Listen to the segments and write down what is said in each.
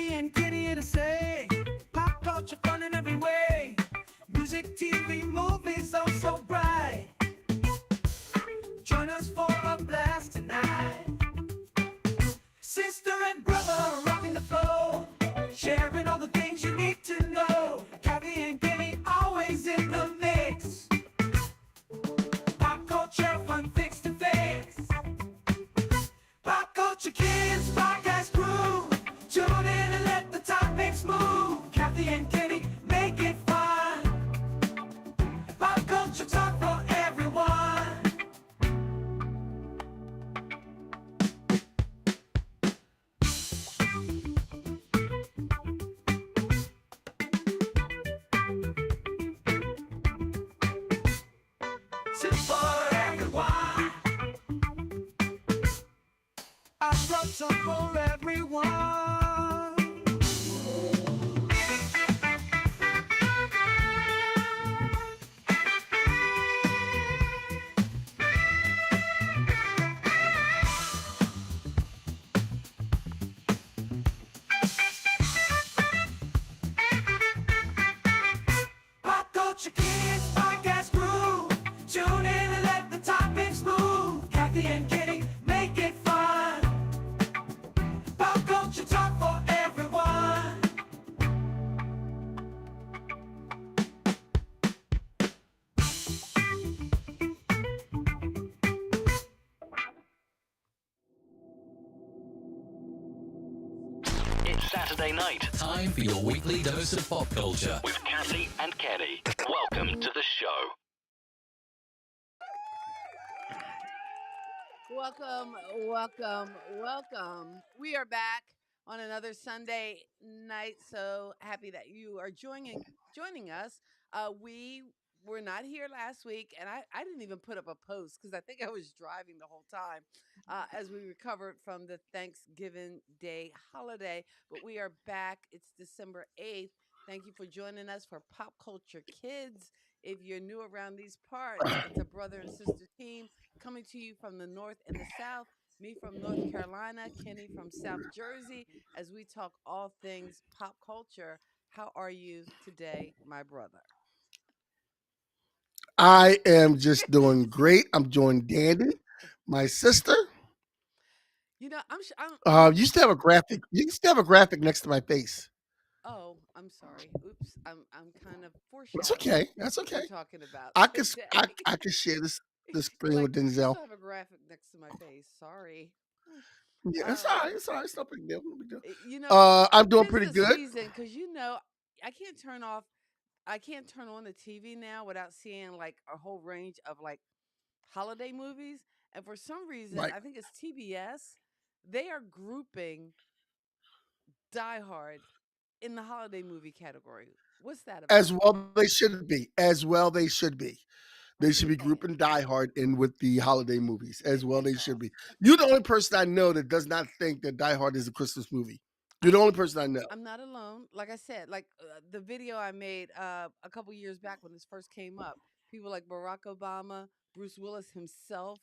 Kathy and Kenny here to say pop culture fun in every way. Music, TV, movies, oh so bright. Join us for a blast tonight. Sister and brother rocking the flow, sharing all the things you need to know. Kathy and Kenny always in the mix. Pop culture fun fix to fix. Pop culture kids podcast crew. Tune in and let the topics move. Kathy and Kenny make it fun. Pop culture talk for everyone. Sit for everyone. I brought some for everyone. Pop culture kids podcast crew. Tune in and let the topics move. Kathy and Kenny make it fun. Pop culture talk for everyone. It's Saturday night Time for your weekly dose of pop culture. with Kathy and Kenny. Welcome to the show. Welcome. We are back on another Sunday night. So happy that you are joining us. We were not here last week, and I didn't even put up a post because I think I was driving the whole time as we recovered from the Thanksgiving Day holiday. But we are back. It's December 8th. Thank you for joining us for Pop Culture Kids. If you're new around these parts, it's a brother and sister team coming to you from the north and the south. Me from North Carolina, Kenny from South Jersey, as we talk all things pop culture. How are you today, my brother? I am just doing great. I'm doing dandy. My sister I'm used to have a graphic. You used to have a graphic next to my face. oh, I'm sorry. Oops. I'm kind of That's foreshadowing okay. That's what we're okay. talking about I could today. I could share this You're screen like, with you Denzel. still have a graphic next to my face. Sorry. Yeah, it's all Uh, right. It's all right. It's no big deal. No big deal. I'm doing tis pretty the good. season because I can't turn off I can't turn on the TV now without seeing like a whole range of like holiday movies. And for some reason, Right. I think it's TBS, they are grouping Die Hard in the holiday movie category. What's that As about? well they should be. As well they should be. They should be Okay. grouping Die Hard in with the holiday movies. As well they should Oh, be. You're the only person I know that does not think that Die Hard is a Christmas movie. You're I'm the only person I know. I'm not alone. Like I said, like the video I made a couple years back when this first came up, people like Barack Obama, Bruce Willis himself,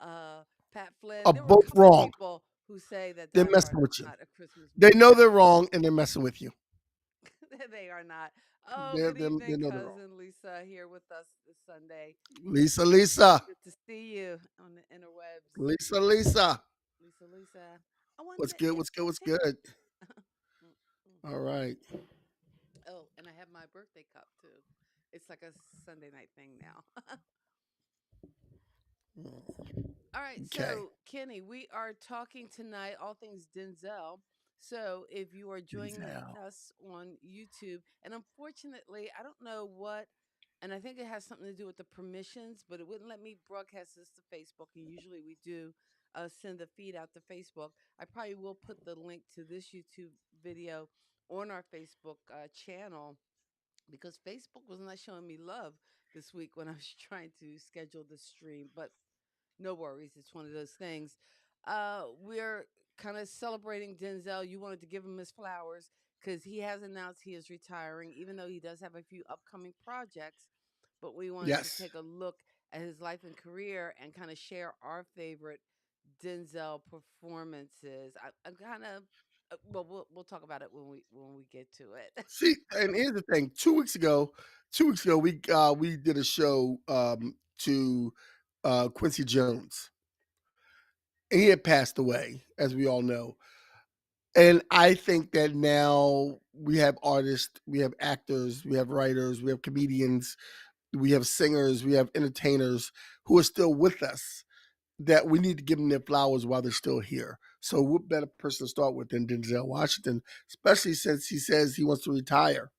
uh, Pat Flynn. Are There were a both couple wrong. people who say that They're Die Hard messing is with you. not a Christmas They movie. know they're wrong and they're messing with you. They are not. Oh, They're, good they're, they evening, know they're wrong. cousin Lisa, here with us this Sunday. Lisa. Good to see you on the interwebs. Lisa. Lisa. I want What's to good? What's good? What's entertain. good? Mm, mm. All right. Oh, and I have my birthday cup too. It's like a Sunday night thing now. All right, Okay. so Kenny, we are talking tonight all things Denzel. So if you are joining Denzel. us on YouTube, and unfortunately, I don't know what, and I think it has something to do with the permissions, but it wouldn't let me broadcast this to Facebook, and usually we do send the feed out to Facebook. I probably will put the link to this YouTube video on our Facebook channel because Facebook was not showing me love this week when I was trying to schedule the stream. But no worries. It's one of those things. We're kind of celebrating Denzel. You wanted to give him his flowers because he has announced he is retiring, even though he does have a few upcoming projects. But we wanted to Yes. take a look at his life and career and kind of share our favorite Denzel performances. I'm kind of Well, we'll talk about it when we get to it. See, and here's the thing: 2 weeks ago, we did a show to Quincy Jones. He had passed away, as we all know. And I think that now we have artists, we have actors, we have writers, we have comedians, we have singers, we have entertainers who are still with us that we need to give them their flowers while they're still here. So what better person to start with than Denzel Washington, especially since he says he wants to retire.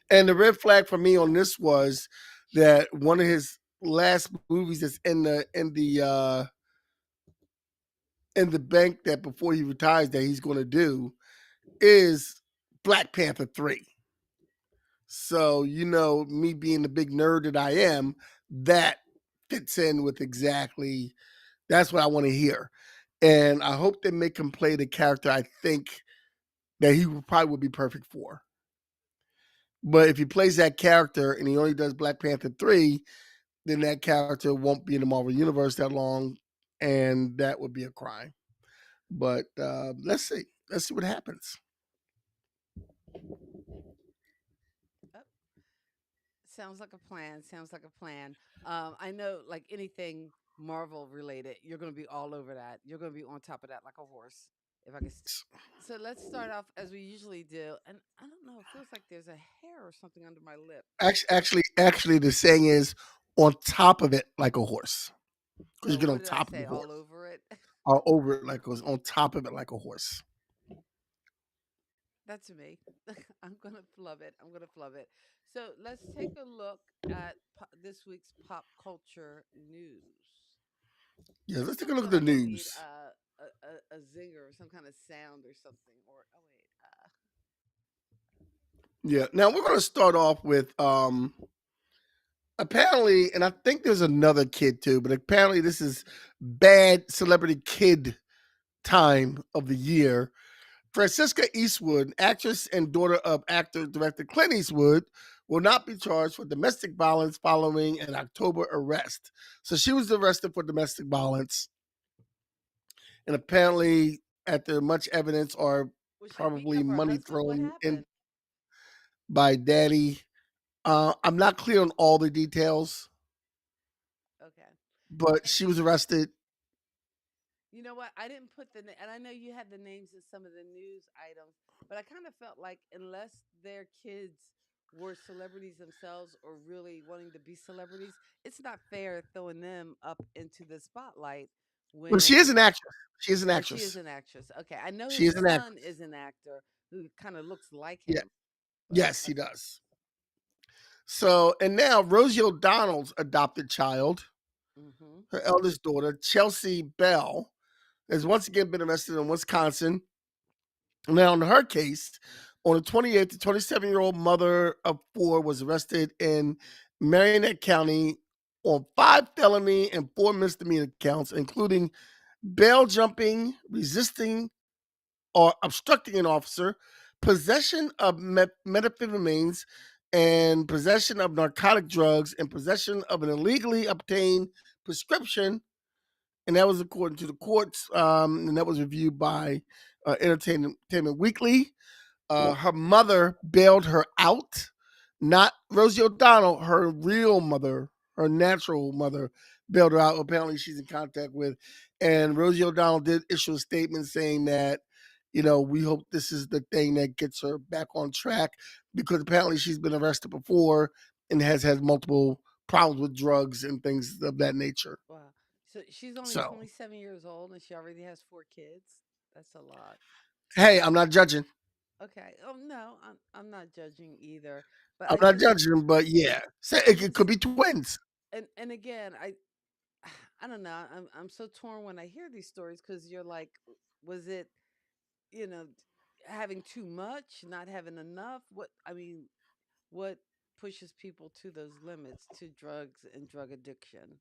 And the red flag for me on this was that one of his last movies that's in the bank that before he retires that he's going to do is Black Panther 3. So, me being the big nerd that I am, that fits in with exactly that's what I want to hear. And I hope they make him play the character I think that he probably would be perfect for. But if he plays that character and he only does Black Panther 3, then that character won't be in the Marvel Universe that long. And that would be a crime. But let's see. Let's see what happens. Oh, sounds like a plan. Sounds like a plan. I know, like anything Marvel related, you're going to be all over that. You're going to be on top of that like a horse. If I could. So let's start off as we usually do. And I don't know, it feels like there's a hair or something under my lip. Actually, the saying is on top of it like a horse. Because So you get what on did I top of the say? All horse. over it? Or over it like it was on top of it like a horse. That's me. I'm gonna flub it. I'm gonna flub it. So let's take a look at this week's pop culture news. Yeah, let's take I a look feel at the like I need news. a zinger or some kind of sound or something. Or oh wait, Yeah. Now we're gonna start off with apparently, and I think there's another kid too, but apparently this is bad celebrity kid time of the year. Francisca Eastwood, actress and daughter of actor director Clint Eastwood, will not be charged for domestic violence following an October arrest. So she was arrested for domestic violence, and apparently, after much evidence or was she beating probably up her money husband? What thrown in happened? by daddy, I'm not clear on all the details, Okay. but And she was arrested. you know what? I didn't put and I know you had the names of some of the news items, but I kind of felt like unless their kids were celebrities themselves or really wanting to be celebrities, it's not fair throwing them up into the spotlight Well, she is when an actress. She is an oh, she is actress. an actress. Okay. I know She his is an son actress. is an actor who kind of looks like Yeah. him. But Yes, he does. So, and now Rosie O'Donnell's adopted child, mhm. her eldest daughter, Chelsea Bell, has once again been arrested in Wisconsin. Now, in her case, on the 28th, the 27-year-old mother of four was arrested in Marionette County on 5 felony and 4 misdemeanor counts, including bail jumping, resisting or obstructing an officer, possession of methamphetamines, and possession of narcotic drugs, and possession of an illegally obtained prescription. And that was according to the courts, and that was reviewed by Entertainment Weekly. Her mother bailed her out, not Rosie O'Donnell, her real mother, her natural mother bailed her out. Apparently, she's in contact with. And Rosie O'Donnell did issue a statement saying that, we hope this is the thing that gets her back on track because apparently she's been arrested before and has had multiple problems with drugs and things of that nature. Wow. So she's only So, 27 years old and she already has four kids. That's a lot. hey, I'm not judging. Okay. Oh no, I'm not judging either. But I'm I not just judging, but yeah, say I it just could be twins. and again, I don't know. I'm so torn when I hear these stories because you're like, was it you know having too much, not having enough? What I mean, what pushes people to those limits to drugs and drug addiction?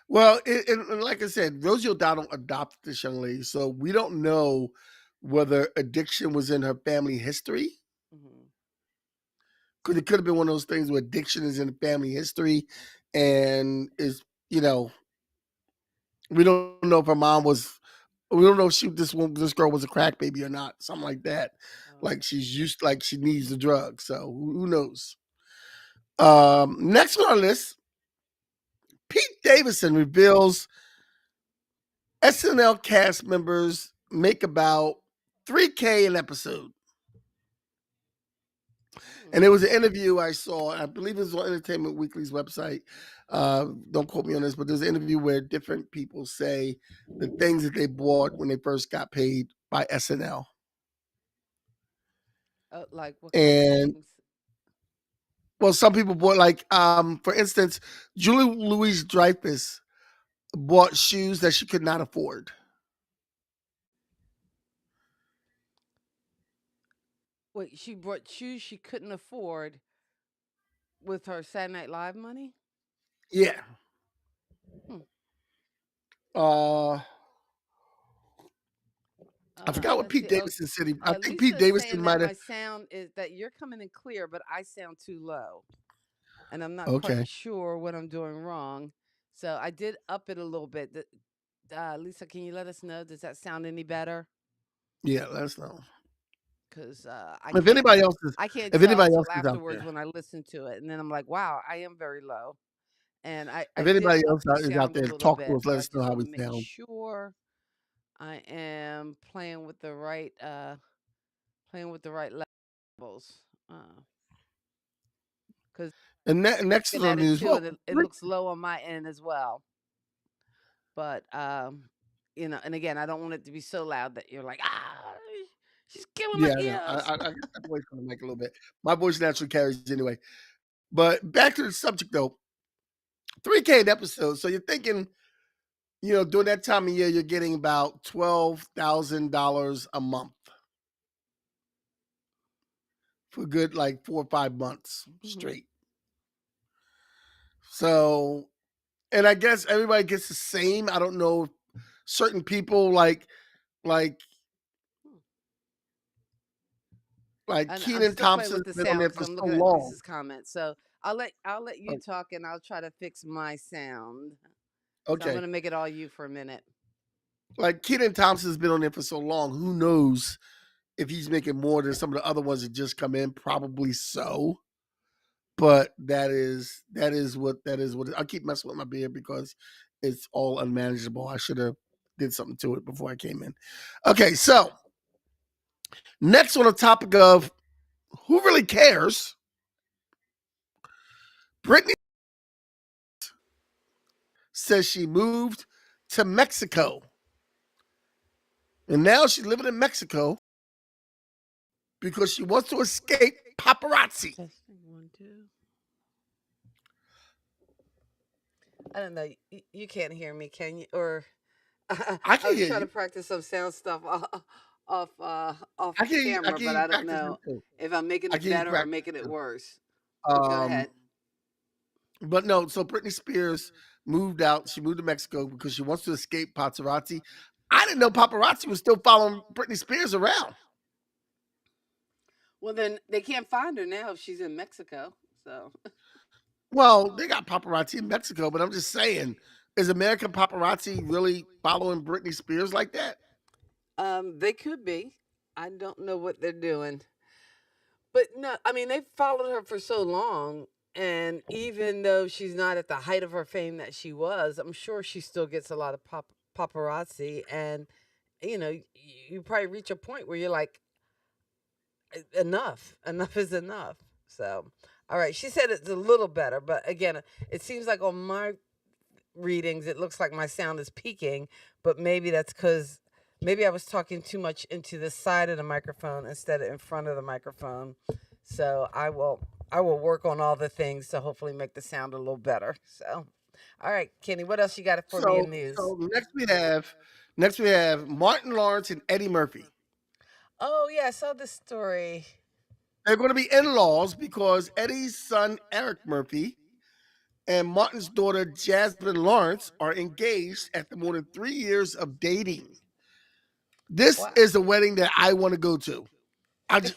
Well, and like I said, Rosie O'Donnell adopted this young lady, so we don't know whether addiction was in her family history. Hmm. Because it could have been one of those things where addiction is in the family history, and is you know we don't know if her mom was We don't know if this girl was a crack baby or not, something like that. Oh. Like like she needs the drug. So who knows? Next on our list, Pete Davidson reveals SNL cast members make about 3K an episode. And Hmm. there was an interview I saw, I believe it was on Entertainment Weekly's website. Don't quote me on this, but there's an interview where different people say the things that they bought when they first got paid by SNL. Like what kind of And things? well, some people bought for instance, Julie Louise Dreyfus bought shoes that she could not afford. Wait, she brought shoes she couldn't afford with her Saturday Night Live money? Yeah. Hmm. Uh I forgot what Let's Pete see. Oh, Davidson said. I think Pete Lisa is Davidson saying that might have. my sound is that you're coming in clear, but I sound too low, and I'm not quite Okay. sure what I'm doing wrong. So I did up it a little bit. Lisa, can you let us know? Does that sound any better? Yeah, let us know. Because If anybody else is I can't if tell anybody else till is out afterwards there. when I listen to it, and then I'm like, wow, I am very low. And I If did anybody up else the is out sound a there, little talk to bit, us, but let I us know just how want we to make sound. sure I am playing with the right levels. Because Next looking is on at the it news. too, Well, and it looks low on my end as well. But and again, I don't want it to be so loud that you're like, she's killing my yeah, I know. ears. I got that voice from the mic a little bit. My voice naturally carries anyway. But back to the subject though, 3K an episode. So you're thinking, during that time of year, you're getting about $12,000 a month for good like 4 or 5 months Hmm. straight. So, and I guess everybody gets the same. I don't know if certain people like And I'm Keenan still playing Thompson with the has been on sound there because for I'm so looking at long. Lisa's comment. So I'll let you Oh, talk, and I'll try to fix my sound. So I'm okay. gonna make it all you for a minute. Like Keenan Thompson has been on there for so long. Who knows if he's making more than some of the other ones that just come in? Probably so. But that is what I keep messing with my beard because it's all unmanageable. I should have did something to it before I came in. Okay, so next on the topic of who really cares, Britney says she moved to Mexico. And now she's living in Mexico because she wants to escape paparazzi. Testing 1 2. I don't know. You can't hear me, can you? Or I I can was hear trying to you. practice some sound stuff off I camera, can but hear you I don't practicing know too. if I'm making I it can hear you better or making practicing it too. worse. But go Um, ahead. but no, so Britney Spears moved out. She moved to Mexico because she wants to escape paparazzi. I didn't know paparazzi was still following Britney Spears around. Well, then they can't find her now if she's in Mexico. So Well, they got paparazzi in Mexico, but I'm just saying, is American paparazzi really following Britney Spears like that? they could be. I don't know what they're doing. But no, I mean they've followed her for so long, and even though she's not at the height of her fame that she was, I'm sure she still gets a lot of paparazzi. And you probably reach a point where you're like, enough is enough. So, all right, she said it's a little better, but again, it seems like on my readings, it looks like my sound is peaking, but maybe that's because maybe I was talking too much into the side of the microphone instead of in front of the microphone. So I will work on all the things to hopefully make the sound a little better. So, all right, Kenny, what else you got for me So, in news? so next we have Martin Lawrence and Eddie Murphy. Oh yeah, I saw this story. They're going to be in-laws because Eddie's son Eric Murphy and Martin's daughter Jasmine Lawrence are engaged after more than 3 years of dating. This Wow. is a wedding that I want to go to. I just,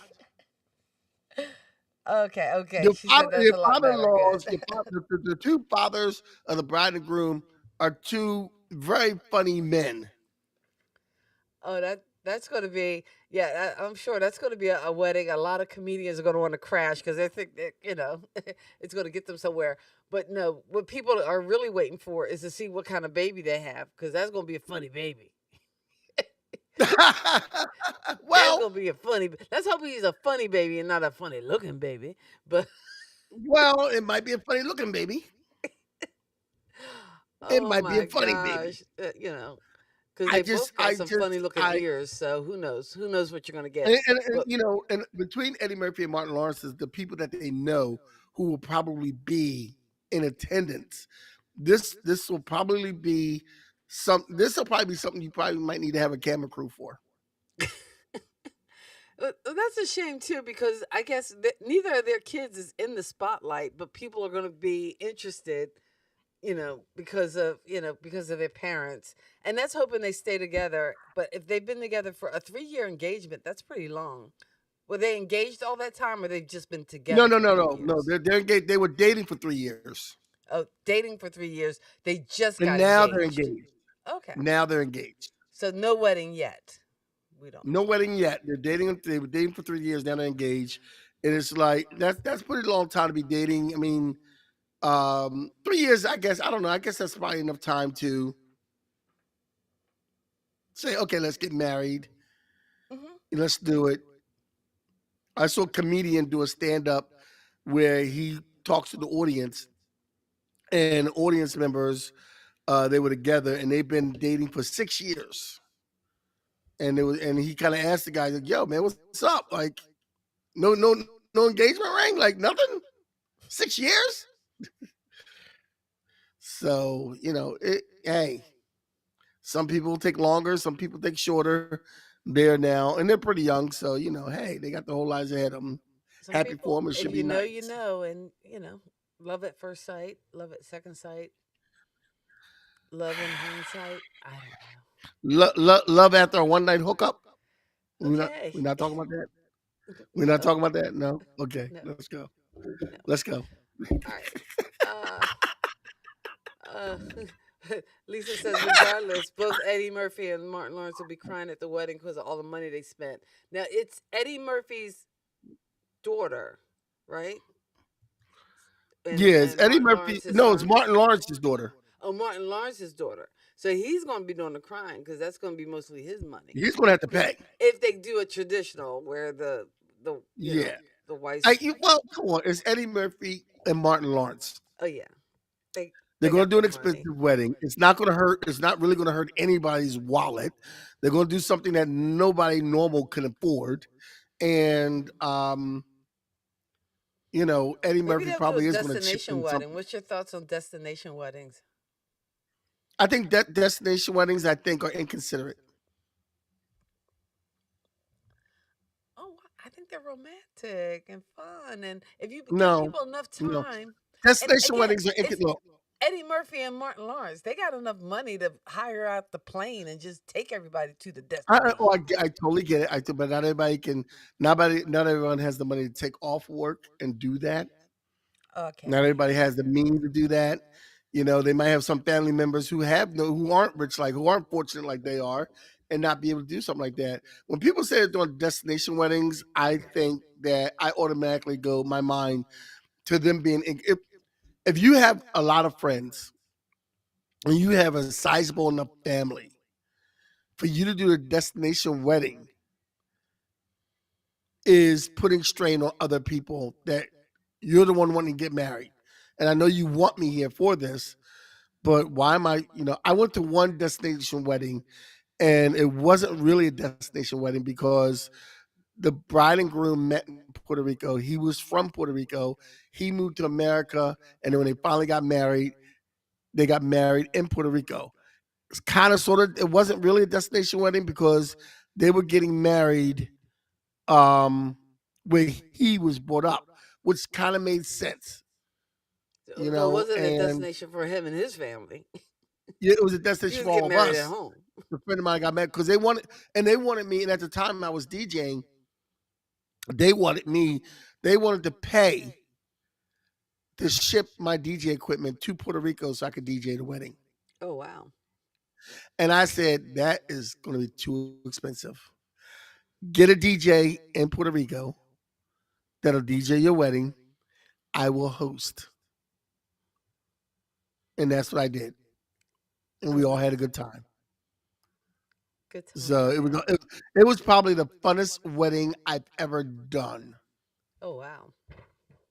Okay, okay. She said that's your a lot better. father-in-laws, Good. the two fathers of the bride and groom are two very funny men. Oh, that's going to be yeah. I'm sure that's going to be a wedding. A lot of comedians are going to want to crash because they think that it's going to get them somewhere. But no, what people are really waiting for is to see what kind of baby they have because that's going to be a funny baby. That's Well, going to be a funny. Let's hope he's a funny baby and not a funny looking baby. But well, it might be a funny looking baby. It oh might be a my funny baby. gosh, because they both got I some just, funny looking I, ears. So who knows? Who knows what you're going to get? and But and between Eddie Murphy and Martin Lawrence is the people that they know who will probably be in attendance. This will probably be this will probably be something you probably might need to have a camera crew for. That's a shame too, because I guess neither of their kids is in the spotlight, but people are going to be interested, because of their parents, and that's hoping they stay together. But if they've been together for a 3-year engagement, that's pretty long. Were they engaged all that time, or they've just been No, together no, for no, three no, no. years? They're engaged. They were dating for 3 years, Oh, dating for 3 years. They just and got now they're engaged. engaged. Okay, Now they're engaged. so no wedding yet. We don't No know. wedding yet. They're dating. They were dating for 3 years. Now they're engaged, and it's like that's a pretty long time to be dating. I mean, 3 years. I guess I don't know. I guess that's probably enough time to say, okay, let's get married. Hmm. Let's do it. I saw a comedian do a stand up where he talks to the audience, and audience members they were together and they've been dating for 6 years. And he kind of asked the guy, like, "Yo, man, what's up? Like, no engagement ring, like nothing. 6 years." So hey, some people take longer, some people take shorter. There now, and they're pretty young, so hey, they got the whole lives ahead of them. Some Happy for people, them. It if should be you know, you nice. know, and love at first sight, love at second sight, love in hindsight. I don't know. Love after a one night hookup. Okay. We're not talking about that. We're not No, talking about that. No. Okay, no, let's go. no. Let's go. All right. Uh, uh, Lisa says, regardless, both Eddie Murphy and Martin Lawrence will be crying at the wedding because of all the money they spent. Now, it's Eddie Murphy's daughter, right? And Yeah, it's and Eddie Martin Murphy. Lawrence's No, it's son. Martin Lawrence's daughter. Oh, Martin Lawrence's daughter. So he's going to be doing the crying because that's going to be mostly his money. He's gonna have to pay. If they do a traditional where the Yeah. the wife's Well, come on. It's Eddie Murphy and Martin Lawrence. oh yeah, they They're they gonna got do the an money. expensive wedding. It's not gonna hurt. It's not really gonna hurt anybody's wallet. They're gonna do something that nobody normal can afford. And Eddie Maybe Murphy they'll do a probably is gonna chip destination in wedding. something. What's your thoughts on destination weddings? I think that destination weddings, I think, are inconsiderate. Oh, I think they're romantic and fun, and if you give No, people enough no. time, and Destination again, weddings are it's look. Eddie Murphy and Martin Lawrence. They got enough money to hire out the plane and just take everybody to the destination. I totally get it. But not everybody can. Not everyone has the money to take off work and do that. Not Okay. everybody has the means to do that. They might have some family members who aren't rich, like who aren't fortunate like they are, and not be able to do something like that. When people say they're doing destination weddings, I think that I automatically go my mind to them being if you have a lot of friends and you have a sizable enough family for you to do a destination wedding is putting strain on other people that you're the one wanting to get married. And I know you want me here for this, but why am I went to one destination wedding and it wasn't really a destination wedding because the bride and groom met in Puerto Rico. He was from Puerto Rico. He moved to America. And then when they finally got married, they got married in Puerto Rico. It's kind of sort of, it wasn't really a destination wedding because they were getting married um, where he was brought up, which kind of made sense, So it wasn't a and destination for him and his family. yeah, it was a He destination was for all getting of married at us. home. A friend of mine got married because they wanted me, and at the time I was DJing, they wanted me, they wanted to pay to ship my DJ equipment to Puerto Rico so I could DJ the wedding. Oh wow. And I said, that is going to be too expensive. Get a DJ in Puerto Rico that'll DJ your wedding. I will host. And that's what I did. And we all Oh, had a good time. good So time. Yeah. it was probably the funnest wedding I've ever done. Oh wow.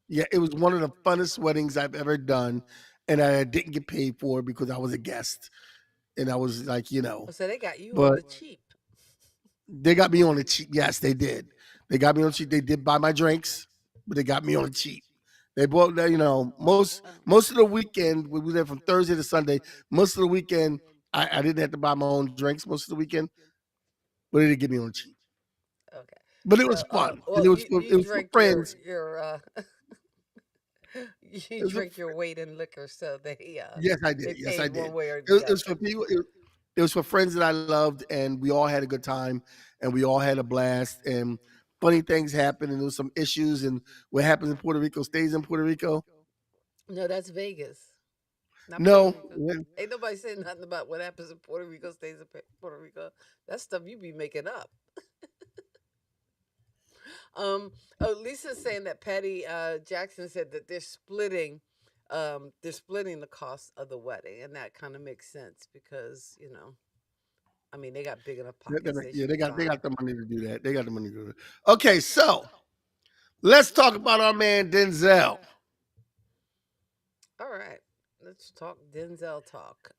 Yeah, it was one of the funnest weddings I've ever done, and I didn't get paid for it because I was a guest, and I was like, Oh, so they got you on but the cheap. they got me on the cheap. Yes, they did. They got me on the cheap. They did buy my drinks, but they got me on the cheap. They bought, most of the weekend. We were there from Thursday to Sunday. Most of the weekend, I didn't have to buy my own drinks most of the weekend, but they did get me on the cheap. Okay. But it So, was fun, and well, you it was for drink friends. your you It was drink your weight in liquor, so Yes, I they did. Yes, I paid one did. way or It the was for other. people. It was for friends that I loved, and we all had a good time, and we all had a blast. And funny things happened, and there was some issues. And what happens in Puerto Rico stays in Puerto Rico. No, that's Vegas, not Puerto No, Rico. Ain't nobody saying nothing about what happens in Puerto Rico stays in Puerto Rico. That's stuff you be making up. Oh, Lisa's saying that Patty Jackson said that they're splitting the cost of the wedding, and that kind of makes sense because I mean, they got big enough pockets; they yeah, should be they fine. got the money to do that. They got the money to do it. Okay, so let's talk about our man Denzel. All right, let's talk Denzel talk.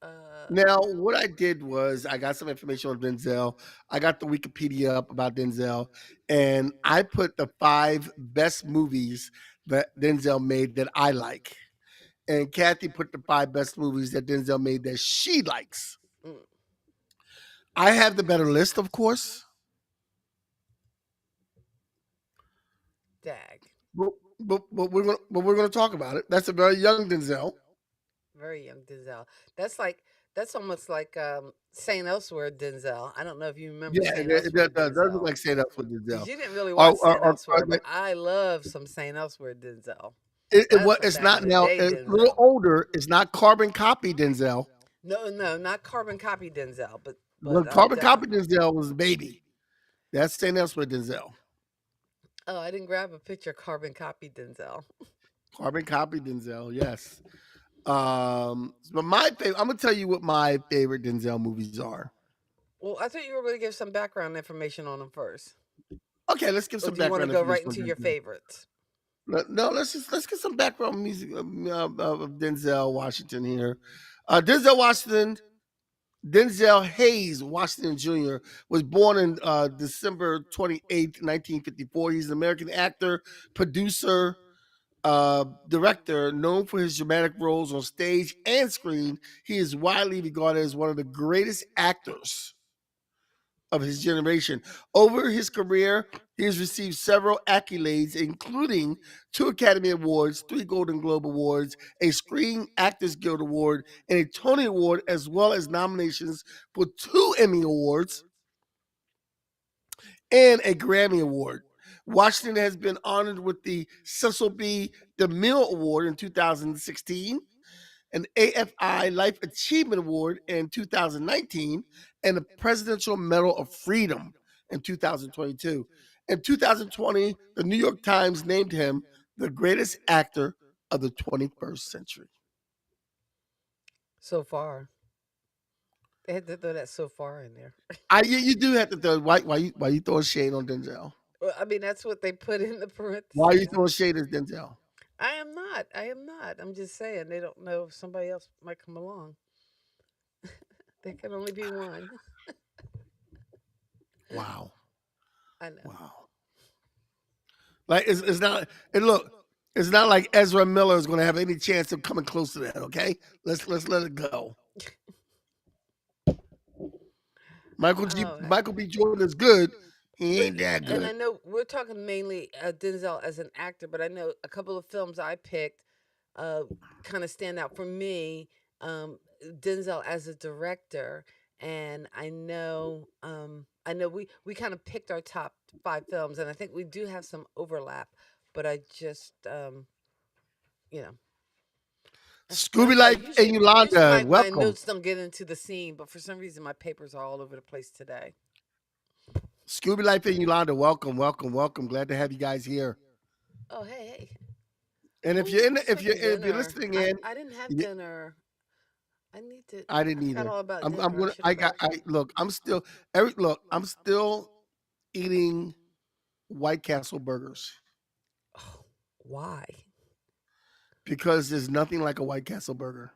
Now, what I did was I got some information on Denzel. I got the Wikipedia up about Denzel, and I put the 5 best movies that Denzel made that I like. And Kathy put the 5 best movies that Denzel made that she likes. mm, I have the better list, of course, Dag, but, we're gonna talk about it. That's a very young Denzel. very young Denzel. That's like that's almost like Saint Elsewhere Denzel. I don't know if you remember Yeah, Saint Elsewhere that does look Denzel like Stand Up for because Denzel. you didn't really watch Or, Saint Elsewhere, but like, I love some Saint Elsewhere Denzel. what That's some it's back not in the now. day It's a little Denzel. older. It's not carbon copy Denzel. No, no, not carbon copy Denzel, Well, but carbon copy definitely. Denzel was baby. That's Stand Up for Denzel. Oh, I didn't grab a picture of carbon copy Denzel. Carbon copy Denzel. Yes. But my favorite. I'm gonna tell you what my favorite Denzel movies are. Well, I thought you were going to give some background information on them first, Okay, let's give or some do you want to background go right information on into your Denzel. favorites? No, let's get some background music of Denzel Washington here. Denzel Washington, Denzel Hayes Washington Jr. was born in December 28th, 1954. He's an American actor, producer, director, known for his dramatic roles on stage and screen. He is widely regarded as one of the greatest actors of his generation. Over his career, he has received several accolades, including 2 Academy Awards, 3 Golden Globe Awards, a Screen Actors Guild Award, and a Tony Award, as well as nominations for 2 Emmy Awards and a Grammy Award. Washington has been honored with the Cecil B. DeMille Award in 2016, an AFI Life Achievement Award in 2019, and the Presidential Medal of Freedom in 2022. In 2020, the New York Times named him the greatest actor of the 21st century. So far, they had to throw that so far in there. You do have to throw why you throwing shade on Denzel? Well, I mean, that's what they put in the Why are you parentheses. throwing shade at Denzel? I am not. I am not. I'm just saying they don't know if somebody else might come along. There can only be one. Wow, I know. wow. Like it's not. And look, it's not like Ezra Miller is going to have any chance of coming close to that. Okay, let's let it go. Oh, Michael B. Jordan is good. He ain't that and I good. know we're talking mainly Denzel as an actor, but I know a couple of films I picked uh, kind of stand out for me. Denzel as a director, and I know we kind of picked our top 5 films, and I think we do have some overlap, but I just you know Scooby I'm sorry. Life and Usually Yolanda, my welcome. notes don't get into the scene, but for some reason my papers are all over the place today. Scooby Life and Yolanda, welcome, welcome, welcome. Glad to have you guys here. Oh, hey, hey. And if Oh, you're in, who's making if you're dinner? listening in, I didn't have y- dinner. I need to. I I didn't forgot either. all about I'm dinner. I gonna. should have got. I look. I'm still. I'm still eating White Castle burgers Oh, why? because there's nothing like a White Castle burger.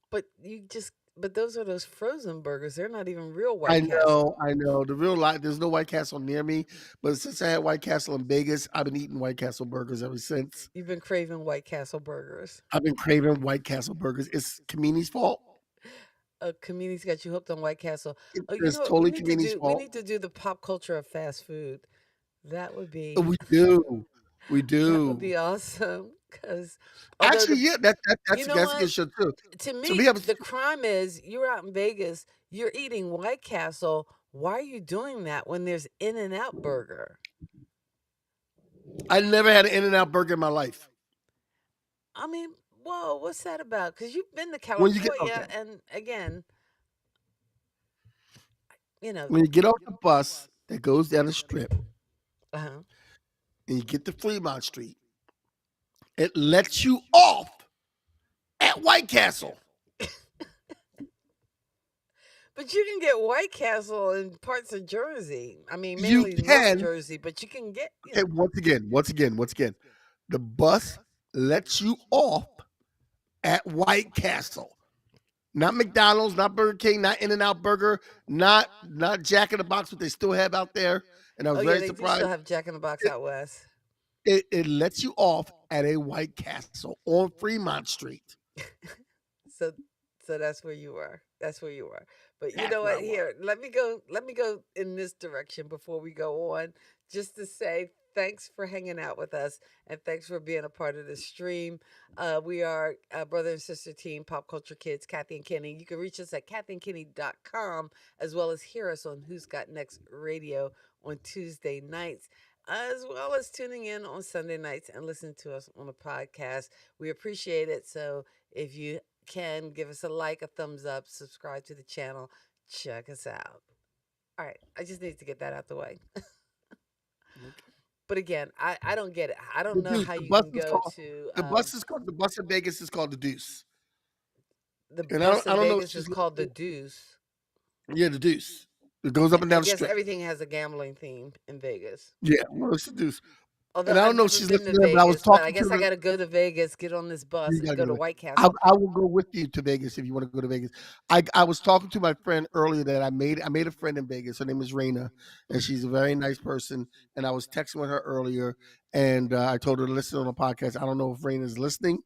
But you just. But those are those frozen burgers. They're not even real I White know, Castle. I know. The real life, there's no White Castle near me, but since I had White Castle in Vegas, I've been eating White Castle burgers ever since. You've been craving White Castle burgers. I've been craving White Castle burgers. It's Kamini's fault. Community's got you hooked on White Castle. Oh, you It's know what we totally need to Kamini's do? We fault. need to do the pop culture of fast food. That would be We do, we that would do. be awesome. Because although Actually, the yeah, you know that's a what, good show too. to So we me have. the crime is you're out in Vegas, you're eating White Castle. Why are you doing that when there's In and Out Burger? I never had an In and Out burger in my life. I mean, whoa, what's that about? Because you've been to When you get okay, California, and again, you know, when you get off the bus that goes down the strip uh-huh. and you get to Fremont Street, it lets you off at White Castle. But you can get White Castle in parts of Jersey. I mean, You mainly North can. Jersey, but you can get, Okay, once again, the bus lets you off at White Castle. Not McDonald's, not Burger King, not In and Out Burger, not Jack in the Box, what they still have out there. And I oh was yeah, very they do still surprised. have Jack in the Box It, out west. it lets you off at a White Castle on Fremont Street. So so that's where you are. That's where you are. But you That's know where what? I was. Here, let me go in this direction before we go on. Just to say thanks for hanging out with us and thanks for being a part of the stream. We are brother and sister team, Pop Culture Kids, Kathy and Kenny. You can reach us at kathyandkenny.com as well as hear us on Who's Got Next Radio on Tuesday nights, as well as tuning in on Sunday nights and listen to us on a podcast. We appreciate it. So if you can give us a like, a thumbs up, subscribe to the channel, check us out. All right, I just need to get that out the way. But again, I don't get it. I The don't know Deuce. how you can go to The bus in Vegas is called the Deuce. the And bus I in don't know if Vegas she's is called the Deuce. yeah, the Deuce. It goes up and I down the guess strip. everything has a gambling theme in Vegas. Yeah, well, it's the Deuce. Although And I I've don't know if never she's been to listening, but I was Vegas, but I talking to guess I her. got to go to Vegas, get on this bus, You and gotta go go to to it. White Castle. I will go with you to Vegas if you want to go to Vegas. I was talking to my friend earlier that I made a friend in Vegas. Her name is Raina, and she's a very nice person. And I was texting with her earlier, and I told her to listen on the podcast. I don't know if Raina's listening.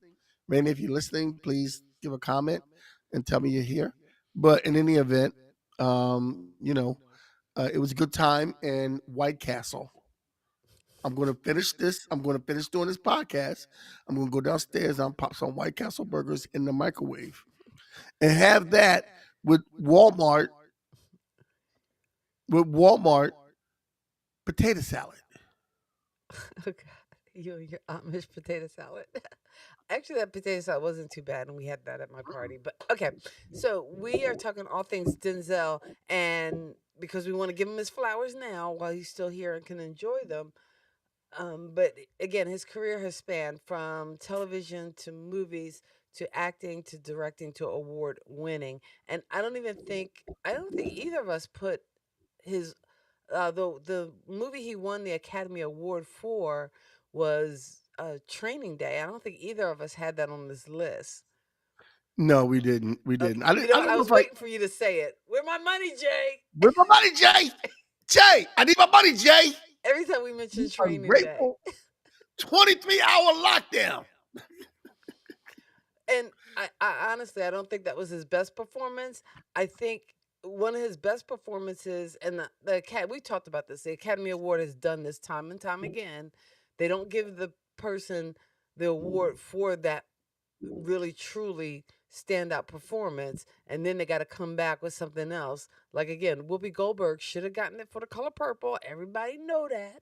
Raina, if you're listening, please give a comment and tell me you're here. But in any event, it was a good time in White Castle. I'm going to finish this. I'm going to finish doing this podcast. I'm going to go downstairs and pop some White Castle burgers in the microwave and have that with Walmart potato salad. Oh God, you and your Amish potato salad. Actually, that potato salad wasn't too bad, and we had that at my party. But okay, so we are talking all things Denzel, and because we want to give him his flowers now while he's still here and can enjoy them. But again, his career has spanned from television to movies to acting to directing to award winning, and I don't think either of us put his the movie he won the Academy Award for was Training Day. I don't think either of us had that on this list. No, we didn't. We Okay, didn't. you know I what? don't I know was if I. waiting for you to say it. Where my money, Jay? Where's my money, Jay? Jay, I need my money, Jay. Every time we mention You Training Day, ungrateful. 23-hour lockdown. and I honestly, I don't think that was his best performance. I think one of his best performances, and the Academy, we talked about this. The Academy Award has done this time and time again. They don't give the person the award for that really truly standout performance, and then they got to come back with something else. Like again, Whoopi Goldberg should have gotten it for The Color Purple. Everybody know that.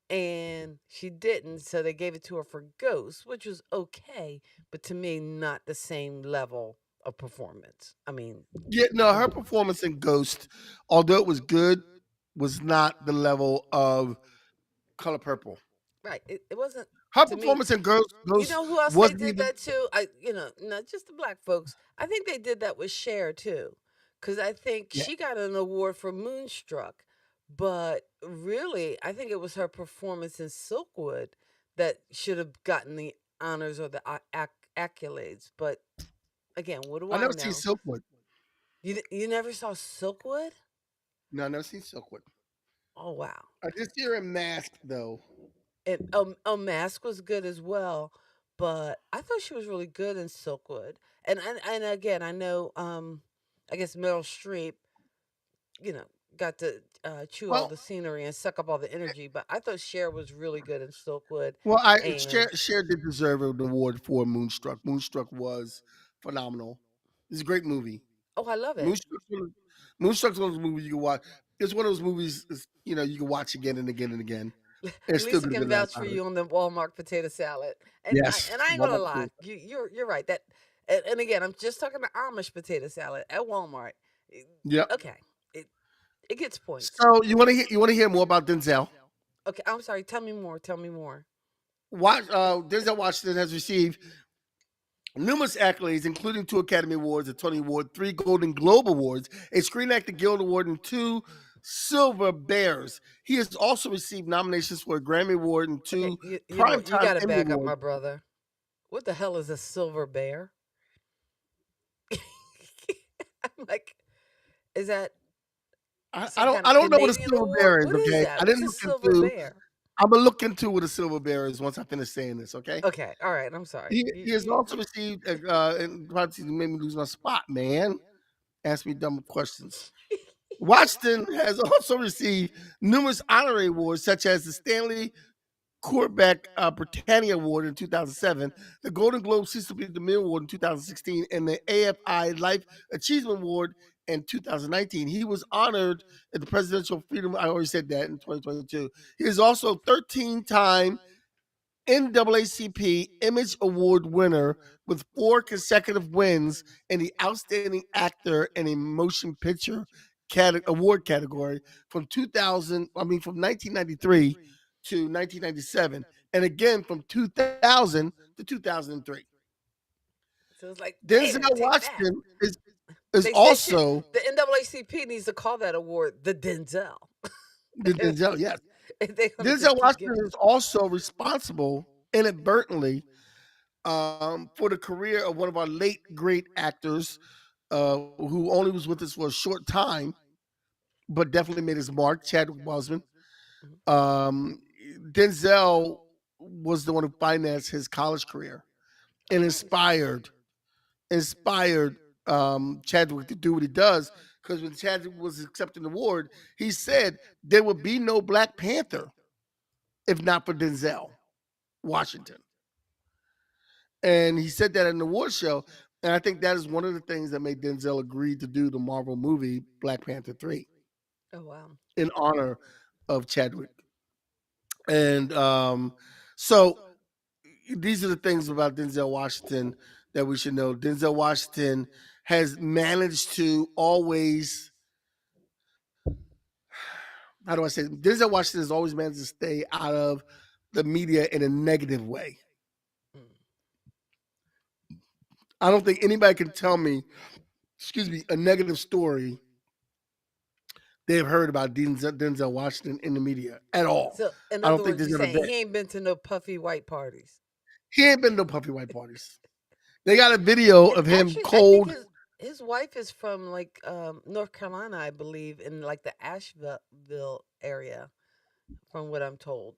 and she didn't, so they gave it to her for Ghost, which was okay, but to me, not the same level of performance. I mean, Yeah, no, her performance in Ghost, although it was good, was not the level of Color Purple. right? It wasn't Her to me. performance in Ghost, You Ghost know who else they wasn't did even. that to? Not just the black folks. I think they did that with Cher too, because I think Yeah, she got an award for Moonstruck, but really, I think it was her performance in Silkwood that should have gotten the honors or the accolades. But again, what do I I never seen know? Silkwood. You never saw Silkwood? No, I never seen Silkwood. Oh wow! I did see her in Mask though. And Mask was good as well, but I thought she was really good in Silkwood. And again, I know, I guess Meryl Streep, you know, got to chew all Well, the scenery and suck up all the energy, but I thought Cher was really good in Silkwood. I And Cher did deserve an award for Moonstruck. Moonstruck was phenomenal. It's a great movie. oh, I love it. Moonstruck's one of, Moonstruck's one of those movies you can watch. It's one of those movies you can watch again and again and again. And it's still Lisa gonna be can the last vouch for time. you on the Walmart potato salad, and Yes, I ain't gonna Walmart lie, potato. you're right that. And again, I'm just talking about Amish potato salad at Walmart. Eh, Yep. Okay, it it gets points. So you want to hear more about Denzel? Okay, I'm sorry. Tell me more. Tell me more. Denzel Washington has received numerous accolades, including two Academy Awards, a Tony Award, three Golden Globe Awards, a Screen Actor Guild Award, and two Silver Bears. He has also received nominations for a Grammy Award and Okay, two you know what? You Primetime got to Emmy back up, Awards. my brother. What the hell is a silver bear? I'm like, is that I, I some don't kind I of don't know what a Canadian silver award? bear is. What is Okay, that? I What's didn't a look silver into. bear? I'm gonna look into what a silver bear is once I finish saying this. Okay. Okay, all right. I'm sorry. He has also received, and probably made me lose my spot, man. Ask me dumb questions. Washington has also received numerous honorary awards, such as the Stanley Quarterback Britannia Award in 2007, the Golden Globe Cecil B. DeMille Award in 2016, and the AFI Life Achievement Award in 2019. He was honored at the Presidential Freedom. I already said that in 2022. He is also 13-time NAACP Image Award winner with four consecutive wins in the Outstanding Actor in a Motion Picture award category from 2000. I mean, from 1993 to 1997, and again from 2000 to 2003. So it's like, Denzel man, take that. Washington is They should. also The NAACP needs to call that award the Denzel. the Denzel. Yes, If they're gonna just Denzel keep Washington giving. is also responsible inadvertently for the career of one of our late great actors who only was with us for a short time, but definitely made his mark, Chadwick Boseman. Mhm. Um, Denzel was the one who financed his college career Of and course. inspired Chadwick to do what he does. Because when Chadwick was accepting the award, he said there would be no Black Panther if not for Denzel Washington. And he said that in the award show. And I think that is one of the things that made Denzel agree to do the Marvel movie Black Panther 3 Oh wow. in honor of Chadwick. And so these are the things about Denzel Washington that we should know. Denzel Washington has managed to always, how do I say, it? Denzel Washington has always managed to stay out of the media in a negative way. Mm. I don't think anybody can tell me, excuse me, a negative story they've heard about Denzel Washington in the media at all. So, in I don't other think words, there's you're ever saying been. he ain't been to no puffy white parties. He ain't been to no puffy white parties. They got a video And of him actually, I think cold. his wife is from like North Carolina, I believe, in like the Asheville area, from what I'm told,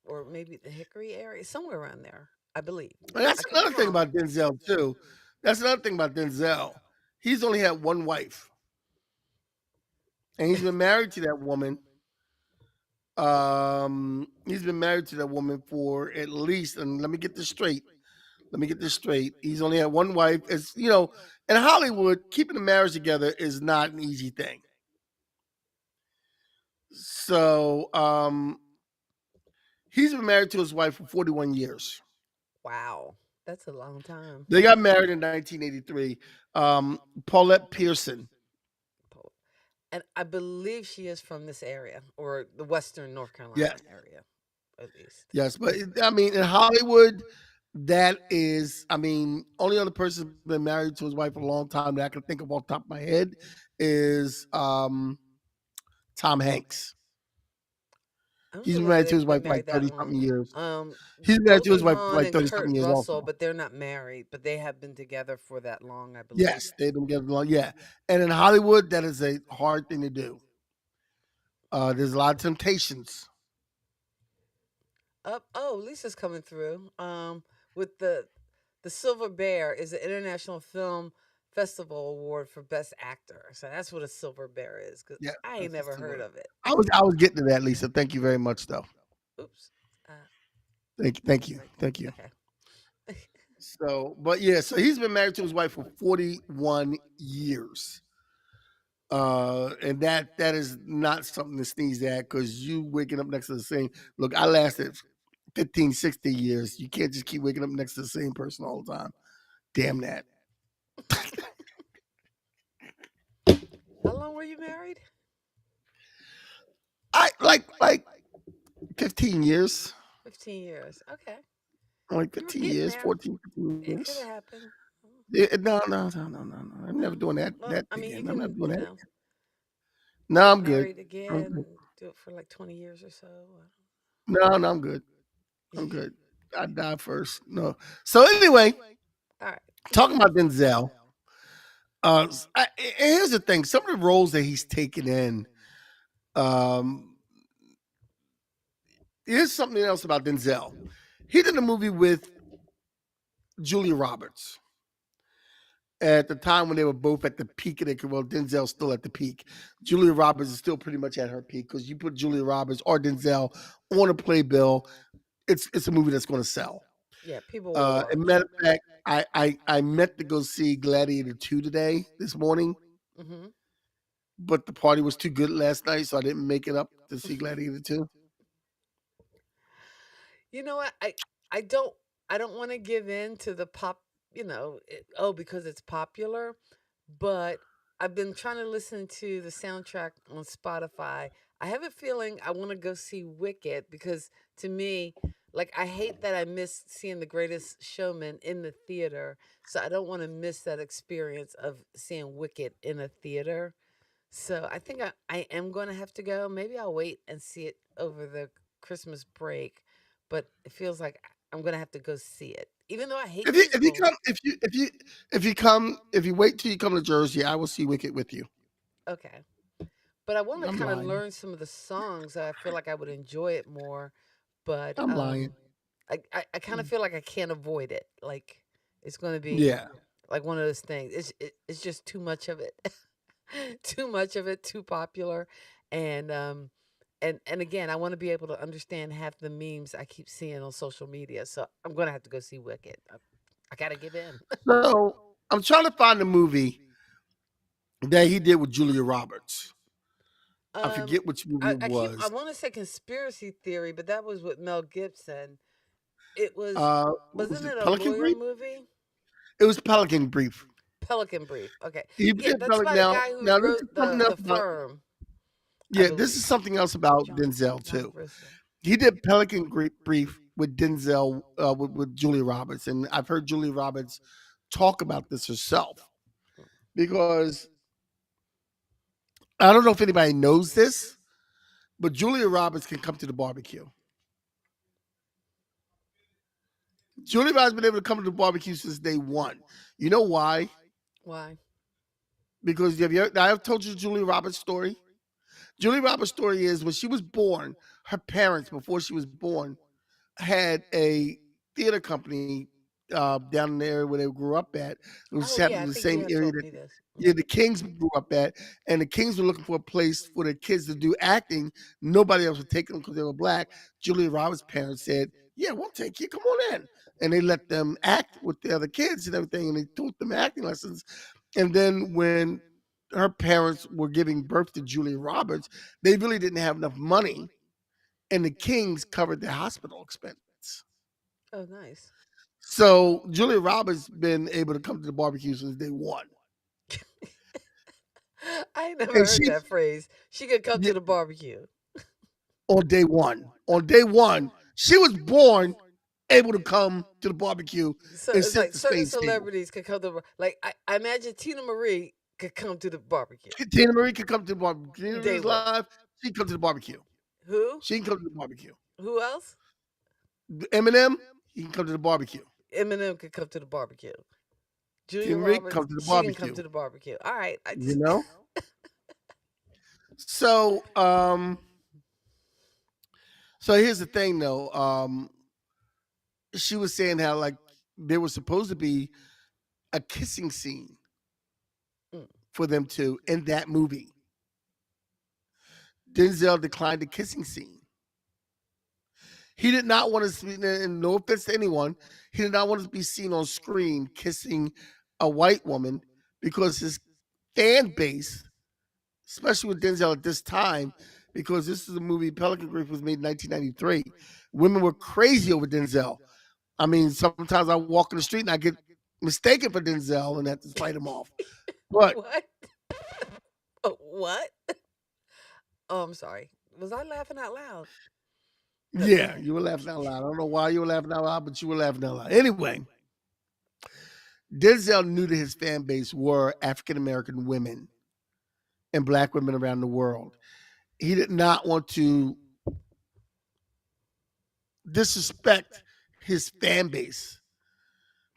or maybe the Hickory area, somewhere around there, I believe. And I that's could be another thing wrong. about Denzel too. That's another thing about Denzel. He's only had one wife, and he's been married to that woman. He's been married to that woman for at least, and let me get this straight. Let me get this straight. He's only had one wife. It's in Hollywood, keeping a marriage together is not an easy thing. So He's been married to his wife for 41 years. Wow, that's a long time. They got married in 1983. Paulette Pearson. Po- And I believe she is from this area or the Western North Carolina Yes, area, at least. yes. But I mean, in Hollywood, that is, I mean, only other person who's been married to his wife for a long time that I can think of off the top of my head is Tom Hanks. I don't He's know been whether married to they've his been wife for like married that 30 long. something years. Um, He's been married to his Goldie wife for Hawn like and 30 Kurt something years Russell, also. but they're not married. But they have been together for that long, I believe. Yes, they've been together long. Yeah. And in Hollywood, that is a hard thing to do. There's a lot of temptations. Up, oh, Lisa's coming through. With the Silver Bear is the International Film Festival Award for Best Actor. So that's what a Silver Bear is. Cause Yeah, I ain't that's never just heard of it. I was getting to that, Lisa. Thank you very much, though. Oops. Uh, Thank you. okay. So, but yeah, so he's been married to his wife for 41 years. And that is not something to sneeze at because you waking up next to the same. Look, I lasted 15, 60 years. You can't just keep waking up next to the same person all the time. Damn that. How long were you married? I like 15 years. 15 years. Okay. Like You were 15 getting years, there. 14, 15 It could years. have happened. No. I'm never No. doing Well, that I mean, you again. I'm not can, doing that. No, get I'm good. married I'm again good. and do it for like 20 years or so. No, I'm good. I'm good. I die first. No. So anyway, All right. talking about Denzel. Here's the thing: some of the roles that he's taken in. Um, here's something else about Denzel. He did a movie with Julia Roberts at the time when they were both at the peak of their career. Well, Denzel's still at the peak. Julia Roberts is still pretty much at her peak because you put Julia Roberts or Denzel on a playbill, it's a movie that's going to sell. Yeah, people will And watch. matter of fact, I meant to go see Gladiator 2 today, this morning, Hmm. but the party was too good last night, so I didn't make it up to see Gladiator 2. You know what? I don't want to give in to the pop, oh, because it's popular, but I've been trying to listen to the soundtrack on Spotify. I have a feeling I want to go see Wicked because to me, like I hate that I missed seeing The Greatest Showman in the theater, so I don't want to miss that experience of seeing Wicked in a theater. So I think I am going to have to go. Maybe I'll wait and see it over the Christmas break, but it feels like I'm going to have to go see it. Even though I hate If you musicals. come if you wait till you come to Jersey, I will see Wicked with you. Okay. But I want to I'm kind of lying. learn some of the songs. I feel like I would enjoy it more, but I'm lying. I kind of feel like I can't avoid it. Like it's going to be Yeah. like one of those things. It's just too much of it. Too much of it, too popular, and and again, I want to be able to understand half the memes I keep seeing on social media. So I'm gonna have to go see Wicked. I gotta give in. So I'm trying to find the movie that he did with Julia Roberts. I um, forget which movie it I was. want to say conspiracy theory, but that was with Mel Gibson. It was What was wasn't it? it a Pelican lawyer Brief? movie? It was Pelican Brief. Pelican Brief. Okay, He yeah, did that's Pelican. by the guy who Now this wrote is something else the about. Firm, I Yeah, this believe. is something else about John Denzel John too. Bristol. He did Brief with Denzel with Julia Roberts, and I've heard Julia Roberts talk about this herself because I don't know if anybody knows this, but Julia Roberts can come to the barbecue. Julia Roberts has been able to come to the barbecue since day one. You know why? Why? Because I've told you Julia Roberts' story. Julia Roberts' story is when she was born, her parents, before she was born, had a theater company down in the area where they grew up at. It was Oh yeah, happened I in the think you same had area told that me this. yeah, the Kings grew up at, and the Kings were looking for a place for their kids to do acting. Nobody else would take them because they were black. Julia Roberts' parents said, "Yeah, we'll take you. Come on in," and they let them act with the other kids and everything, and they taught them acting lessons. And then when her parents were giving birth to Julia Roberts, they really didn't have enough money and the Kings covered their hospital expense. Oh, nice. So Julia Roberts been able to come to the barbecue since day one, I ain't never and heard that phrase. She could come yeah, to the barbecue. on day one. On day one, she was born able to come to the barbecue So and it's sit at like the certain Spain table. celebrities could come to like I imagine Tina Marie could come to the barbecue. Tina Marie could come to the barbecue. Tina Day Marie's one. live. She can come to the barbecue. Who? She can come to the barbecue. Who else? Eminem, he can come to the barbecue. Eminem could come to the barbecue. Julia Tina Marie can Roberts, come to the she can come barbecue. to the barbecue. All right. You know. So, so here's the thing, though. She was saying how like there was supposed to be a kissing scene Mm, for them two in that movie. Denzel declined the kissing scene. He did not want to see, and no offense to anyone, he did not want to be seen on screen kissing a white woman because his fan base, especially with Denzel at this time, because this is a movie, Pelican Brief was made in 1993. Women were crazy over Denzel. I mean, sometimes I walk in the street and I get mistaken for Denzel and have to fight him off. But what? Oh, what? Oh, I'm sorry. Was I laughing out loud? yeah, you were laughing out loud. I don't know why you were laughing out loud, but you were laughing out loud. Anyway, Denzel knew that his fan base were African American women and black women around the world. He did not want to disrespect his fan base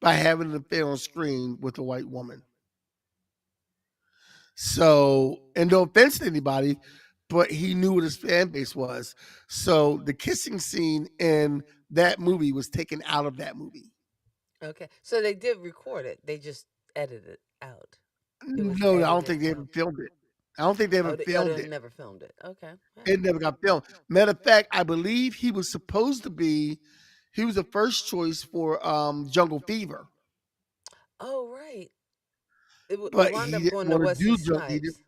by having an affair on screen with a white woman. So, and no offense to anybody, but he knew what his fan base was. So the kissing scene in that movie was taken out of that movie. Okay. So they did record it. They just edited it out. It was No, I don't edited think they ever out. filmed it. I don't think they ever Oh, filmed they it. never filmed it. Okay. All It right. never got filmed. Matter of fact, I believe he was supposed to be, he was the first choice for Jungle Fever, Oh, right. It but wound he up didn't going to want to Wesley do Snipes.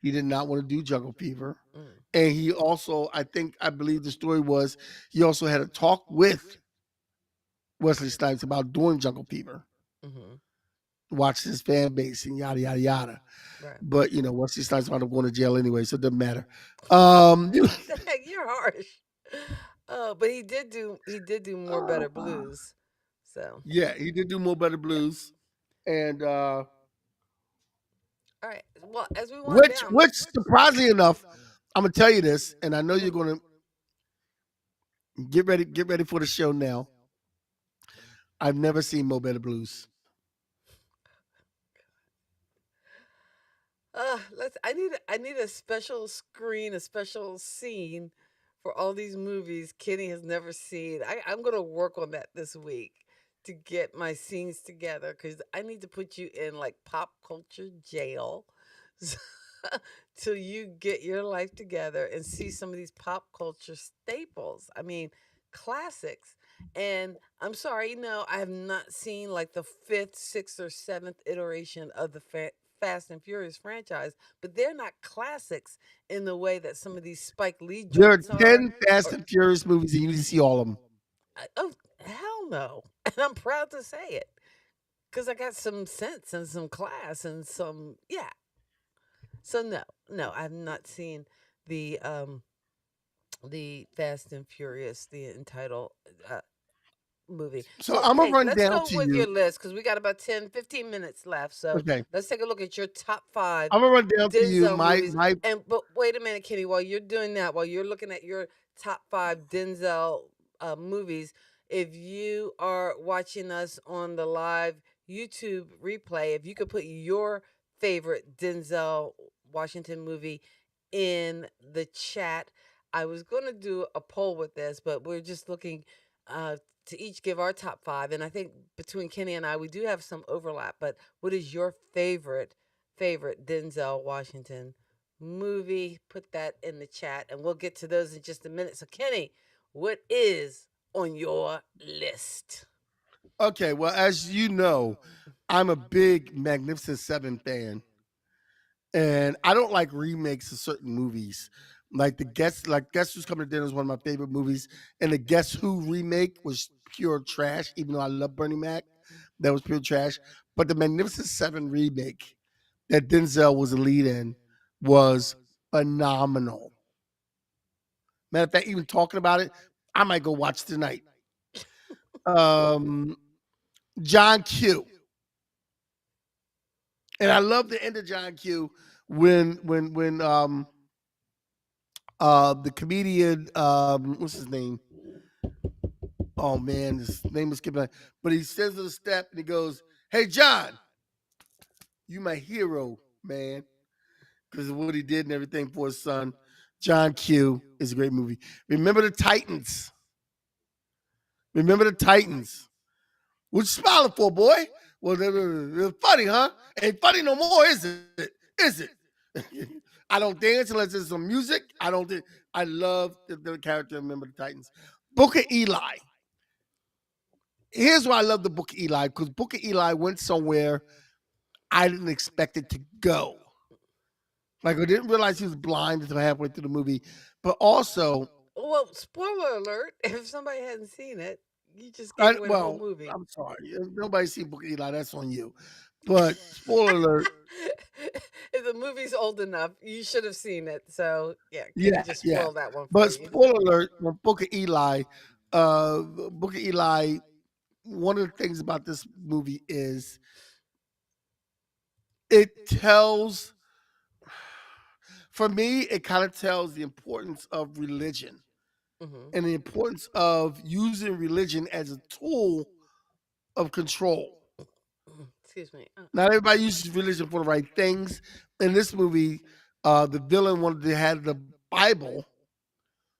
he did not want to do Jungle Fever. Mm, And he also, I believe the story was he also had a talk with Wesley Snipes about doing Jungle Fever, mm-hmm. watch his fan base and yada yada yada. Right. But you know, Wesley Snipes wound up going to jail anyway, so it doesn't matter. Dang, you're harsh. But he did do more better blues. So yeah, he did do More Better yeah. Blues, and All right. Well, as we wind which down, which surprisingly enough, I'm gonna tell you this, and I know you're gonna get ready for the show now. I've never seen Mo Better Blues. let's. I need a special screen, a special scene for all these movies Kenny has never seen. I'm gonna work on that this week to get my scenes together because I need to put you in like pop culture jail till you get your life together and see some of these pop culture staples. I mean, classics. And I'm sorry, no, I have not seen like the fifth, sixth, or seventh iteration of the Fast and Furious franchise, but they're not classics in the way that some of these Spike Lee There are joints are. 10 Fast Or and Furious movies, and you need to see all of them. oh hell no, and I'm proud to say it because I got some sense and some class and some yeah. So no, no, I've not seen the um the Fast and Furious, the entitled uh, movie. So So, I'm gonna hey, run let's down go to with your you. list because we got about 10, 15 minutes left. So, Okay, let's take a look at your top five I'm gonna run down to you. Denzel My movies. my And but wait a minute, Kenny, while you're doing that, while you're looking at your top five Denzel movies, if you are watching us on the live YouTube replay, if you could put your favorite Denzel Washington movie in the chat. I was going to do a poll with this, but we're just looking uh, to each give our top five. And I think between Kenny and I, we do have some overlap. But what is your favorite Denzel Washington movie? Put that in the chat, and we'll get to those in just a minute. So, Kenny, what is on your list? okay. Well, as you know, I'm a big Magnificent Seven fan, and I don't like remakes of certain movies. Like Guess Who's Coming to Dinner is one of my favorite movies, and the Guess Who remake was pure trash. Even though I love Bernie Mac, that was pure trash. But the Magnificent Seven remake that Denzel was the lead in was phenomenal. Matter of fact, even talking about it, I might go watch tonight. Um, John Q. And I love the end of John Q when the comedian what's his name? Oh man, his name is skipping. But he says to the step and he goes, "Hey John, you my hero, man," because of what he did and everything for his son. John Q is a great movie. Remember the Titans. Remember the Titans. What you smiling for, boy? Well, they're funny, huh? Ain't funny no more, is it? Is it? I don't dance unless there's some music. I don't. I love the character. Remember the Titans. Book of Eli. Here's why I love the Book of Eli, because Book of Eli went somewhere I didn't expect it to go. Like I didn't realize he was blind until halfway through the movie. But also, Well, spoiler alert, if somebody hasn't seen it, you just gave away the whole movie. I'm sorry. If nobody's seen Book of Eli, that's on you. But spoiler alert, If the movie's old enough, you should have seen it. So yeah, Kenny yeah, just yeah. spoiled that one for But you. spoiler alert, when Book of Eli, one of the things about this movie is it tells, for me, it kind of tells the importance of religion Hmm. and the importance of using religion as a tool of control. Excuse me. Not everybody uses religion for the right things. In this movie, the villain wanted to have the Bible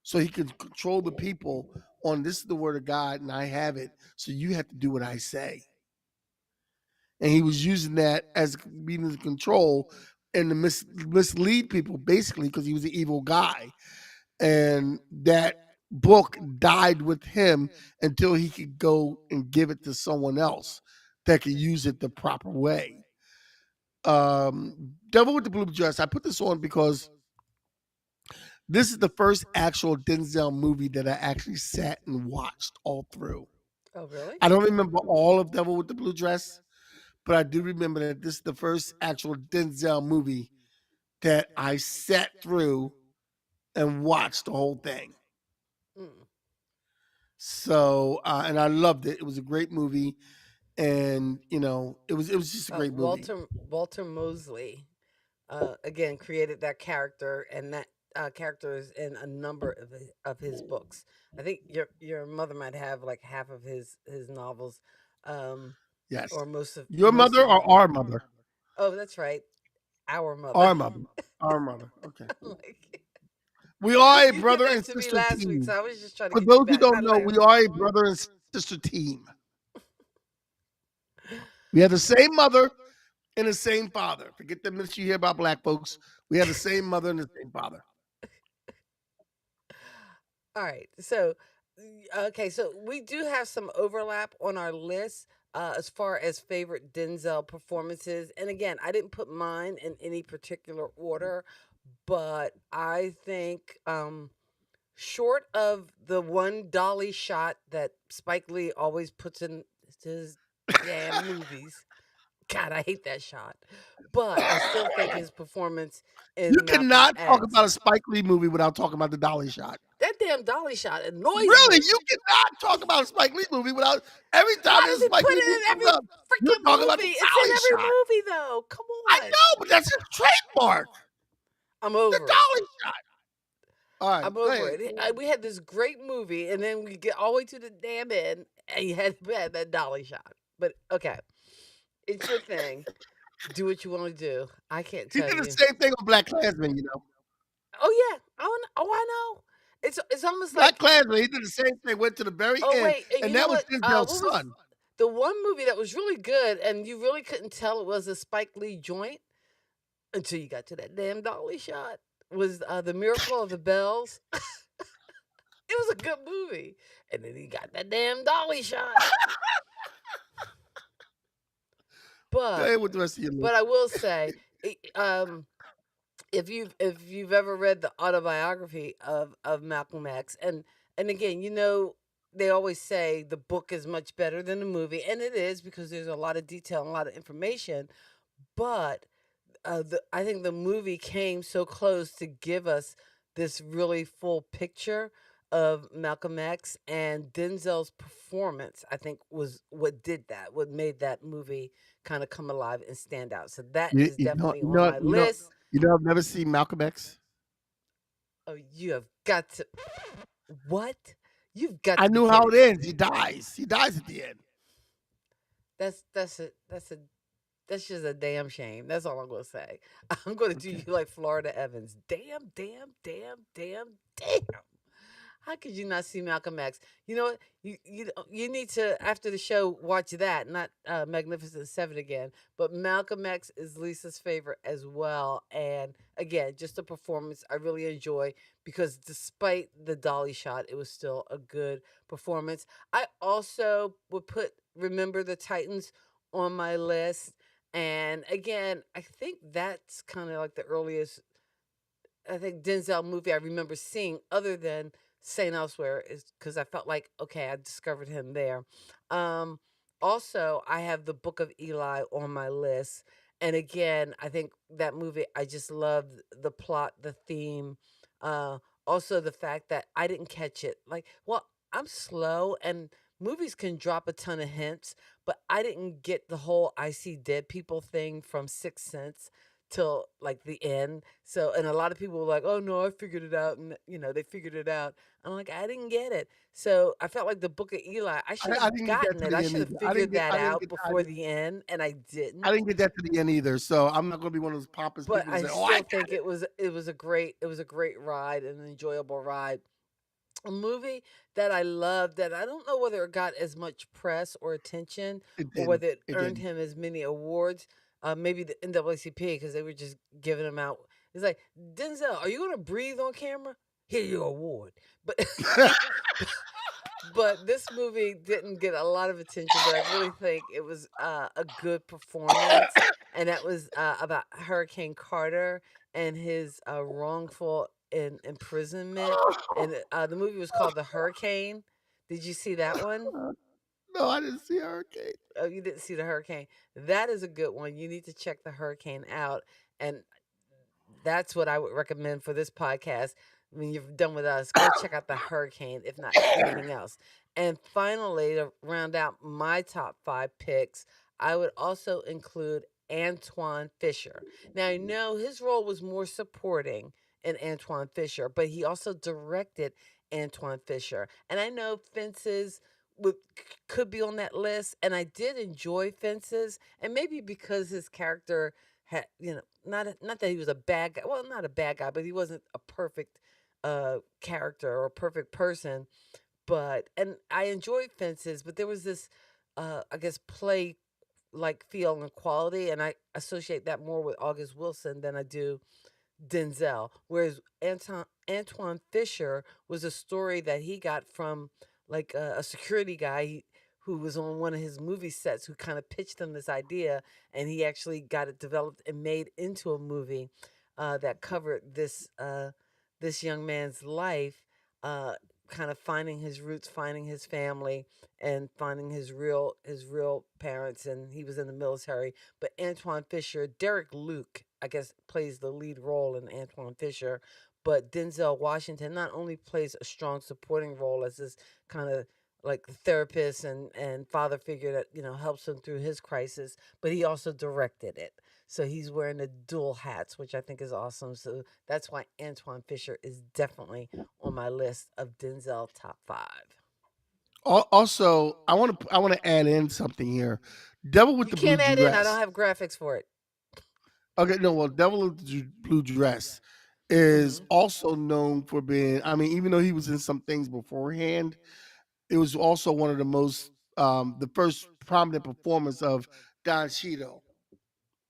so he could control the people on this is the word of God and I have it. So you have to do what I say. And he was using that as being in control and to mislead people basically because he was an evil guy. And that book died with him until he could go and give it to someone else that could use it the proper way. Devil with the Blue Dress. I put this on because this is the first actual Denzel movie that I actually sat and watched all through. Oh, really? I don't remember all of Devil with the Blue Dress, but I do remember that this is the first actual Denzel movie that I sat through and watched the whole thing. Mm. So, and I loved it. It was a great movie, and it was just a great movie. Walter Mosley again created that character, and that character is in a number of his books. I think your mother might have like half of his novels, um, Yes, or your most mother of or them. our mother? Oh, that's right, our mother. Our mother. Our mother. Okay. I'm like, We are a you did brother that and to me sister last week, team. so I was just trying to For get you those who back. don't Not know, like, we are a brother and sister team. We have the same mother and the same father. Forget the myths you hear about black folks. We have the same mother and the same father. all right. So, okay. So we do have some overlap on our list as far as favorite Denzel performances. And again, I didn't put mine in any particular order, but I think, short of the one dolly shot that Spike Lee always puts in his damn movies. God, I hate that shot. But I still think his performance You in Malcolm cannot talk X, about a Spike Lee movie without talking about the Dolly shot. that damn dolly shot annoys Really, me. you cannot talk about a Spike Lee movie without every time Why there's does a he Spike put Lee it movie in comes every up. You're freaking talking about movie? the It's in Dolly every shot. movie, though. Come I on. know, but that's his trademark. I'm The over it. Dolly shot. All right, I'm go over ahead. it. We had this great movie, and then we get all the way to the damn end, and you had that dolly shot. But okay, it's your thing. Do what you want to do. I can't He tell did the you. same thing on Black Klansman, you know. Oh yeah. I know. It's almost Black like, Klansman, he did the same thing, went to the very oh end, wait, and you and know that was what? Denzel's What was son. the one movie that was really good, and you really couldn't tell it was a Spike Lee joint until you got to that damn dolly shot? Was the Miracle of the Bells? It was a good movie, and then he got that damn dolly shot. Go But ahead with the rest of your list. I will say, it, if you've ever read the autobiography of Malcolm X, and again, they always say the book is much better than the movie, and it is because there's a lot of detail and a lot of information. But I think the movie came so close to give us this really full picture of Malcolm X, and Denzel's performance, I think, was what did that, what made that movie kind of come alive and stand out. So that You, is you know, definitely you on know, my you know, list. you know. I've never seen Malcolm X. Oh, you have got to what? You've got I to be knew how kidding it me. ends. He dies. He dies at the end. That's just a damn shame. That's all I'm gonna say. I'm gonna do Okay. you like Florida Evans. Damn, damn, damn, damn, damn. How could you not see Malcolm X? You know what? You need to, after the show, watch that, not Magnificent Seven again, but Malcolm X is Lisa's favorite as well. And again, just a performance I really enjoy because despite the dolly shot, it was still a good performance. I also would put Remember the Titans on my list. And again, I think that's kind of like the earliest, I think, Denzel movie I remember seeing other than Saint Elsewhere is because I felt like, okay, I discovered him there. Um, Also, I have the Book of Eli on my list. And again, I think that movie, I just loved the plot, the theme. Uh, Also, the fact that I didn't catch it. Like, well, I'm slow and movies can drop a ton of hints, but I didn't get the whole I see dead people thing from Sixth Sense till like the end. So, and a lot of people were like, "Oh no, I figured it out," and they figured it out. I'm like, I didn't get it. So I felt like the Book of Eli, I should I have didn't get that gotten to it. I the end should have either. figured that I didn't out get. before the end, and I I didn't. didn't get that to the end either. So I'm not going to be one of those pompous But people to I say, "Oh, I still got think it." it was a great ride, and an enjoyable ride. A movie that I loved that I don't know whether it got as much press or attention It or didn't. whether it It earned didn't. him as many awards. Maybe the NAACP because they were just giving him out. It's like, Denzel, are you going to breathe on camera? Here your award. But but this movie didn't get a lot of attention, but I really think it was a good performance, and that was about Hurricane Carter and his wrongful imprisonment. And the movie was called The Hurricane. Did you see that one? No, I didn't see Hurricane. Oh, you didn't see The Hurricane. That is a good one. You need to check The Hurricane out. And that's what I would recommend for this podcast. When you're done with us, go check out The Hurricane, if not anything else. And finally, to round out my top five picks, I would also include Antoine Fisher. Now, I know his role was more supporting in Antoine Fisher, but he also directed Antoine Fisher. And I know Fences would, could be on that list, and I did enjoy Fences, and maybe because his character had, not that he was a bad guy, well, not a bad guy, but he wasn't a perfect character or a perfect person. But and I enjoyed Fences, but there was this I guess play like feel and quality, and I associate that more with August Wilson than I do Denzel. Whereas Antoine Fisher was a story that he got from like a security guy who was on one of his movie sets who kind of pitched him this idea, and he actually got it developed and made into a movie that covered this young man's life, uh, kind of finding his roots, finding his family, and finding his real parents. And he was in the military. But Antoine Fisher, Derek Luke, I guess, plays the lead role in Antoine Fisher. But Denzel Washington not only plays a strong supporting role as this kind of like therapist and father figure that helps him through his crisis, but he also directed it. So he's wearing the dual hats, which I think is awesome. So that's why Antoine Fisher is definitely on my list of Denzel top five. Also, I want to add in something here. Devil with You the Blue can't add in. I don't Dress. have graphics for it. Okay, no, well, Devil with the Blue Dress is Hmm. also known for being. I mean, even though he was in some things beforehand, it was also one of the most the first prominent performance of Don Cheadle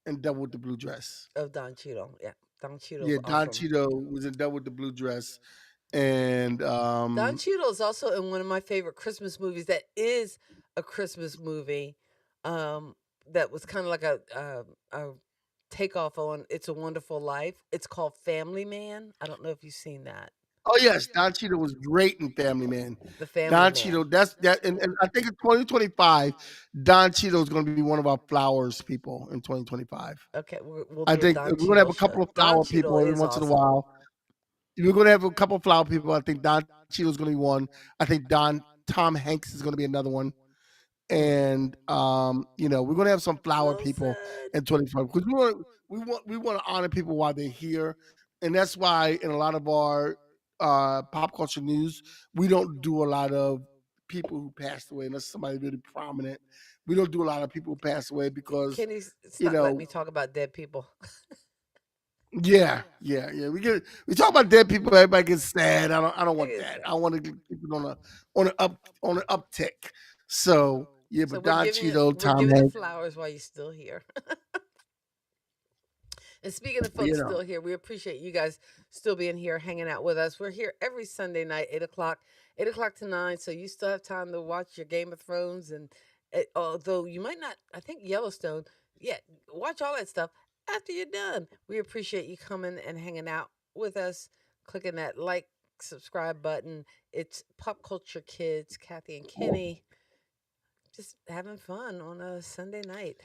in Devil with the Blue Dress. Of Don Cheadle. Yeah, Don Cheadle's Yeah, Don awesome. Cheadle was in Devil with the Blue Dress, and Don Cheadle is also in one of my favorite Christmas movies. That is a Christmas movie. Um, that was kind of like a takeoff on It's a Wonderful Life. It's called Family Man. I don't know if you've seen that. Oh yes, Don Cheadle was great in Family Man. The Family Don Man. Cheadle, that's that, and I think in 2025, Don Cheadle is going to be one of our flowers people in 2025. Okay, we'll I do a think Don we're going to have Cheadle a show. couple of Don flower Cheadle people every is once in a awesome. while. We're going to have a couple of flower people. I think Don Cheadle's going to be one. I think Tom Hanks is going to be another one. And we're going to have some flower people Wilson. in 25 because we want to honor people while they're here, and that's why in a lot of our pop culture news we don't do a lot of people who passed away unless somebody really prominent. We don't do a lot of people who passed away because Kenny, you stop letting know me talk about dead people. yeah. We talk about dead people. Everybody gets sad. I don't It want is that. I sad. want to keep it on an uptick. So yeah, So but Don Cheadle, we're Tom giving the Hanks, flowers while you're still here. And speaking of you folks know. still here, we appreciate you guys still being here, hanging out with us. We're here every Sunday night, 8 o'clock, 8 o'clock to 9. So you still have time to watch your Game of Thrones, and although you might not, I think Yellowstone. Yeah, watch all that stuff after you're done. We appreciate you coming and hanging out with us, clicking that like, subscribe button. It's Pop Culture Kids, Kathy and Kenny, just having fun on a Sunday night.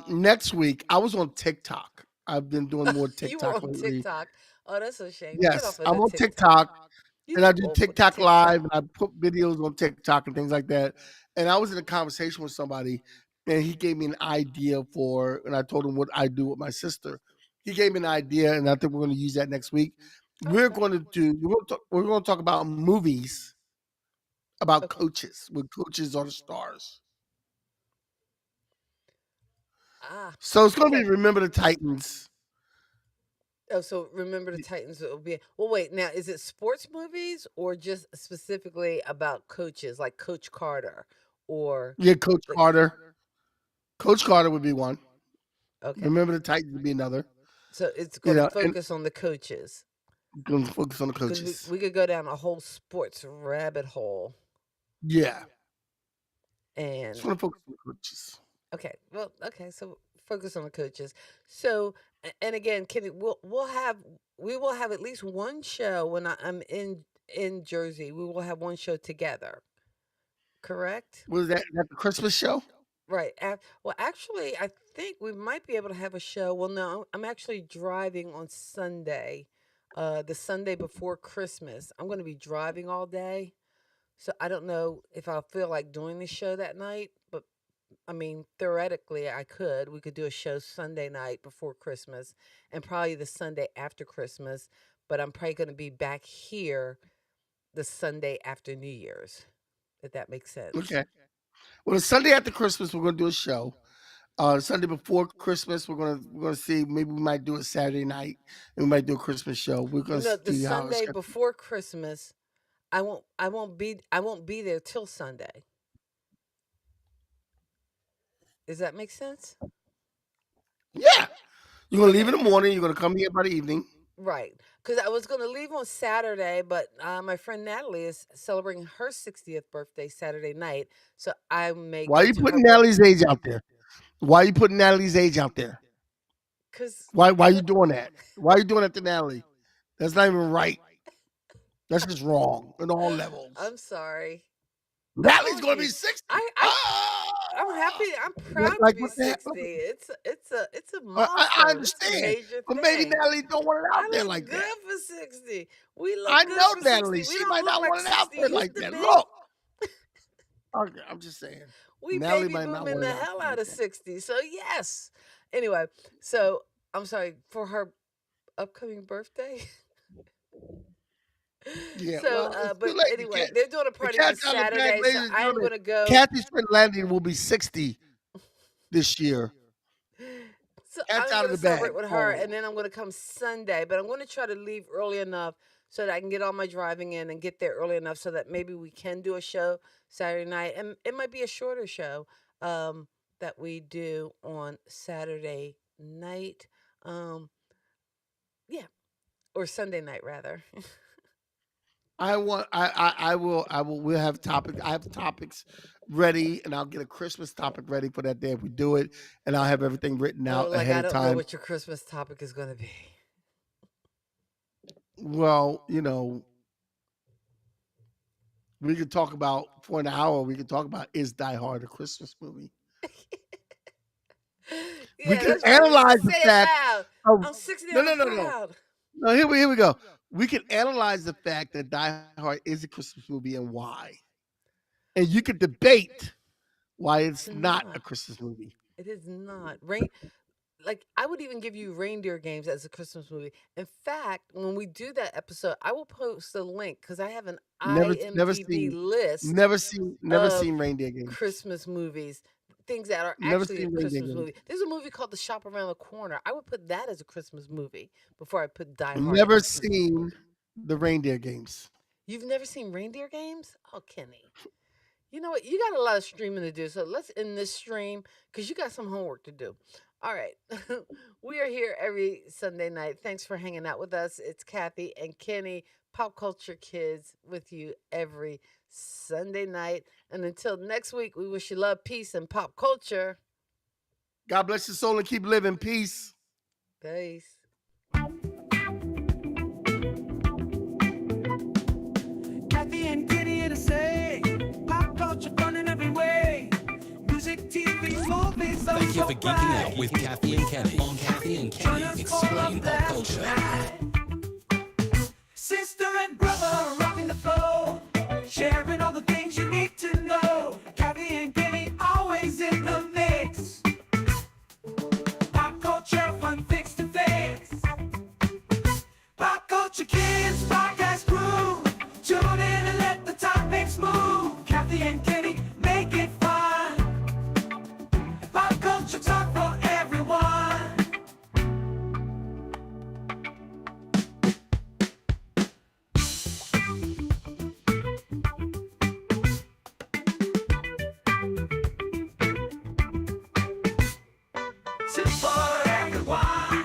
Next week, I was on TikTok. I've been doing more You were TikTok on lately. TikTok. Oh, that's a shame. Get Yes, off of I'm the on TikTok. TikTok You and I too do old for TikTok TikTok. live and I put videos on TikTok and things like that. And I was in a conversation with somebody and he gave me an idea and I told him what I do with my sister. He gave me an idea and I think we're going to use that next week. Okay. We're going to talk about movies about Okay. coaches when coaches are the stars. Ah. So it's going to Okay. be Remember the Titans. Oh, so remember the Titans will be. Well, wait. Now, is it sports movies or just specifically about coaches, like Coach Carter, or Yeah, Coach the? Carter. Coach Carter would be one. Okay. Remember the Titans would be another. So it's You going to know, and focus on the coaches gonna focus on the because coaches. we could go down a whole sports rabbit hole. Yeah, just And want to focus on the coaches. okay, well, okay, so focus on the coaches. So, and again, Kenny, we will have at least one show when I'm in Jersey. We will have one show together. Correct? Was that the Christmas show? Right. Well, actually, I think we might be able to have a show. Well, no, I'm actually driving on Sunday, the Sunday before Christmas. I'm going to be driving all day. So I don't know if I'll feel like doing the show that night, but I mean, theoretically, I could. We could do a show Sunday night before Christmas and probably the Sunday after Christmas, but I'm probably going to be back here the Sunday after New Year's, if that makes sense. Okay. Well, the Sunday after Christmas, we're gonna do a show. Sunday before Christmas, we're gonna see. Maybe we might do a Saturday night, and we might do a Christmas show. We're gonna No, the see how it's. Sunday before Christmas, I won't be there till Sunday. Does that make sense? Yeah, you're gonna leave Okay. in the morning. You're gonna come here by the evening. Right. Because I was going to leave on Saturday, but my friend Natalie is celebrating her 60th birthday Saturday night. So I may Why are go you to her putting birthday. Natalie's age out there? Why are you putting Natalie's age out there? Because Why are you doing that? Why are you doing that to Natalie? That's not even right. That's just wrong on all levels. I'm sorry. I Natalie's told gonna be you. 60. I I'm happy. Ah! I'm proud to Like be what the 60. hell? It's a I milestone. It's a understand, major but maybe thing. Natalie don't want it I out there look like that. good for 60. We I look good know for Natalie. 60. We She don't might look not like want it out 60 there used like to that. be. Look, okay, I'm just saying. We Natalie baby might not booming want the it out hell there out like of that. 60. So yes. Anyway, so I'm sorry for her upcoming birthday. Yeah, So well, it's too but late. anyway, they're doing a The party on cat's out of the bag, Saturday, so ladies and I am gentlemen. gonna go. Kathy's friend Landon will be 60 this year. So Cat's I'm out of gonna the bag celebrate with her, and already. then I'm gonna come Sunday. But I'm gonna try to leave early enough so that I can get all my driving in and get there early enough so that maybe we can do a show Saturday night, and it might be a shorter show that we do on Saturday night. Um, yeah, or Sunday night rather. We'll have topics. I have topics ready, and I'll get a Christmas topic ready for that day if we do it, and I'll have everything written Oh, out like ahead I of don't know time. what your Christmas topic is going to be. Well, we could talk about for an hour. We could talk about is Die Hard a Christmas movie? We Yeah, can that's right. analyze the Say it fact loud. of I'm 60 no, and no, I'm no, no, proud. no. Here we go. We can analyze the fact that Die Hard is a Christmas movie and why, and you could debate why It's it's not a not. Christmas movie. It is not. Rain like I would even give you Reindeer Games as a Christmas movie. In fact, when we do that episode, I will post a link because I have an Never IMDb seen, list never of seen Reindeer Games. Christmas movies, things that are Never actually a seen Reindeer Christmas Games. movie. There's a movie called The Shop Around the Corner. I would put that as a Christmas movie before I put Die Hard as a Never Christmas movie. seen the Reindeer Games. You've never seen Reindeer Games? Oh, Kenny. You know what? You got a lot of streaming to do. So let's end this stream because you got some homework to do. All right. We are here every Sunday night. Thanks for hanging out with us. It's Kathy and Kenny, Pop Culture Kids, with you every Sunday night. And until next week, we wish you love, peace, and pop culture. God bless your soul and keep living. Peace. Peace. Kathy and Kenny here to say, pop culture fun in every way. Music, TV, movies, so Thank you so for geeking bright. out with Kathy and Kenny on Kathy and Join Kenny us for a Explain Pop blast Culture. tonight. Sister and brother rocking the flow, sharing all the things you need to know. Kathy and Kenny always in the mix. Pop culture fun fix to fix. Pop culture kids podcast crew, tune in and let the topics move. Kathy and Kenny make it fun. Pop culture talk for everyone. Sit for everyone.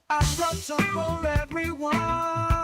I brought some for everyone.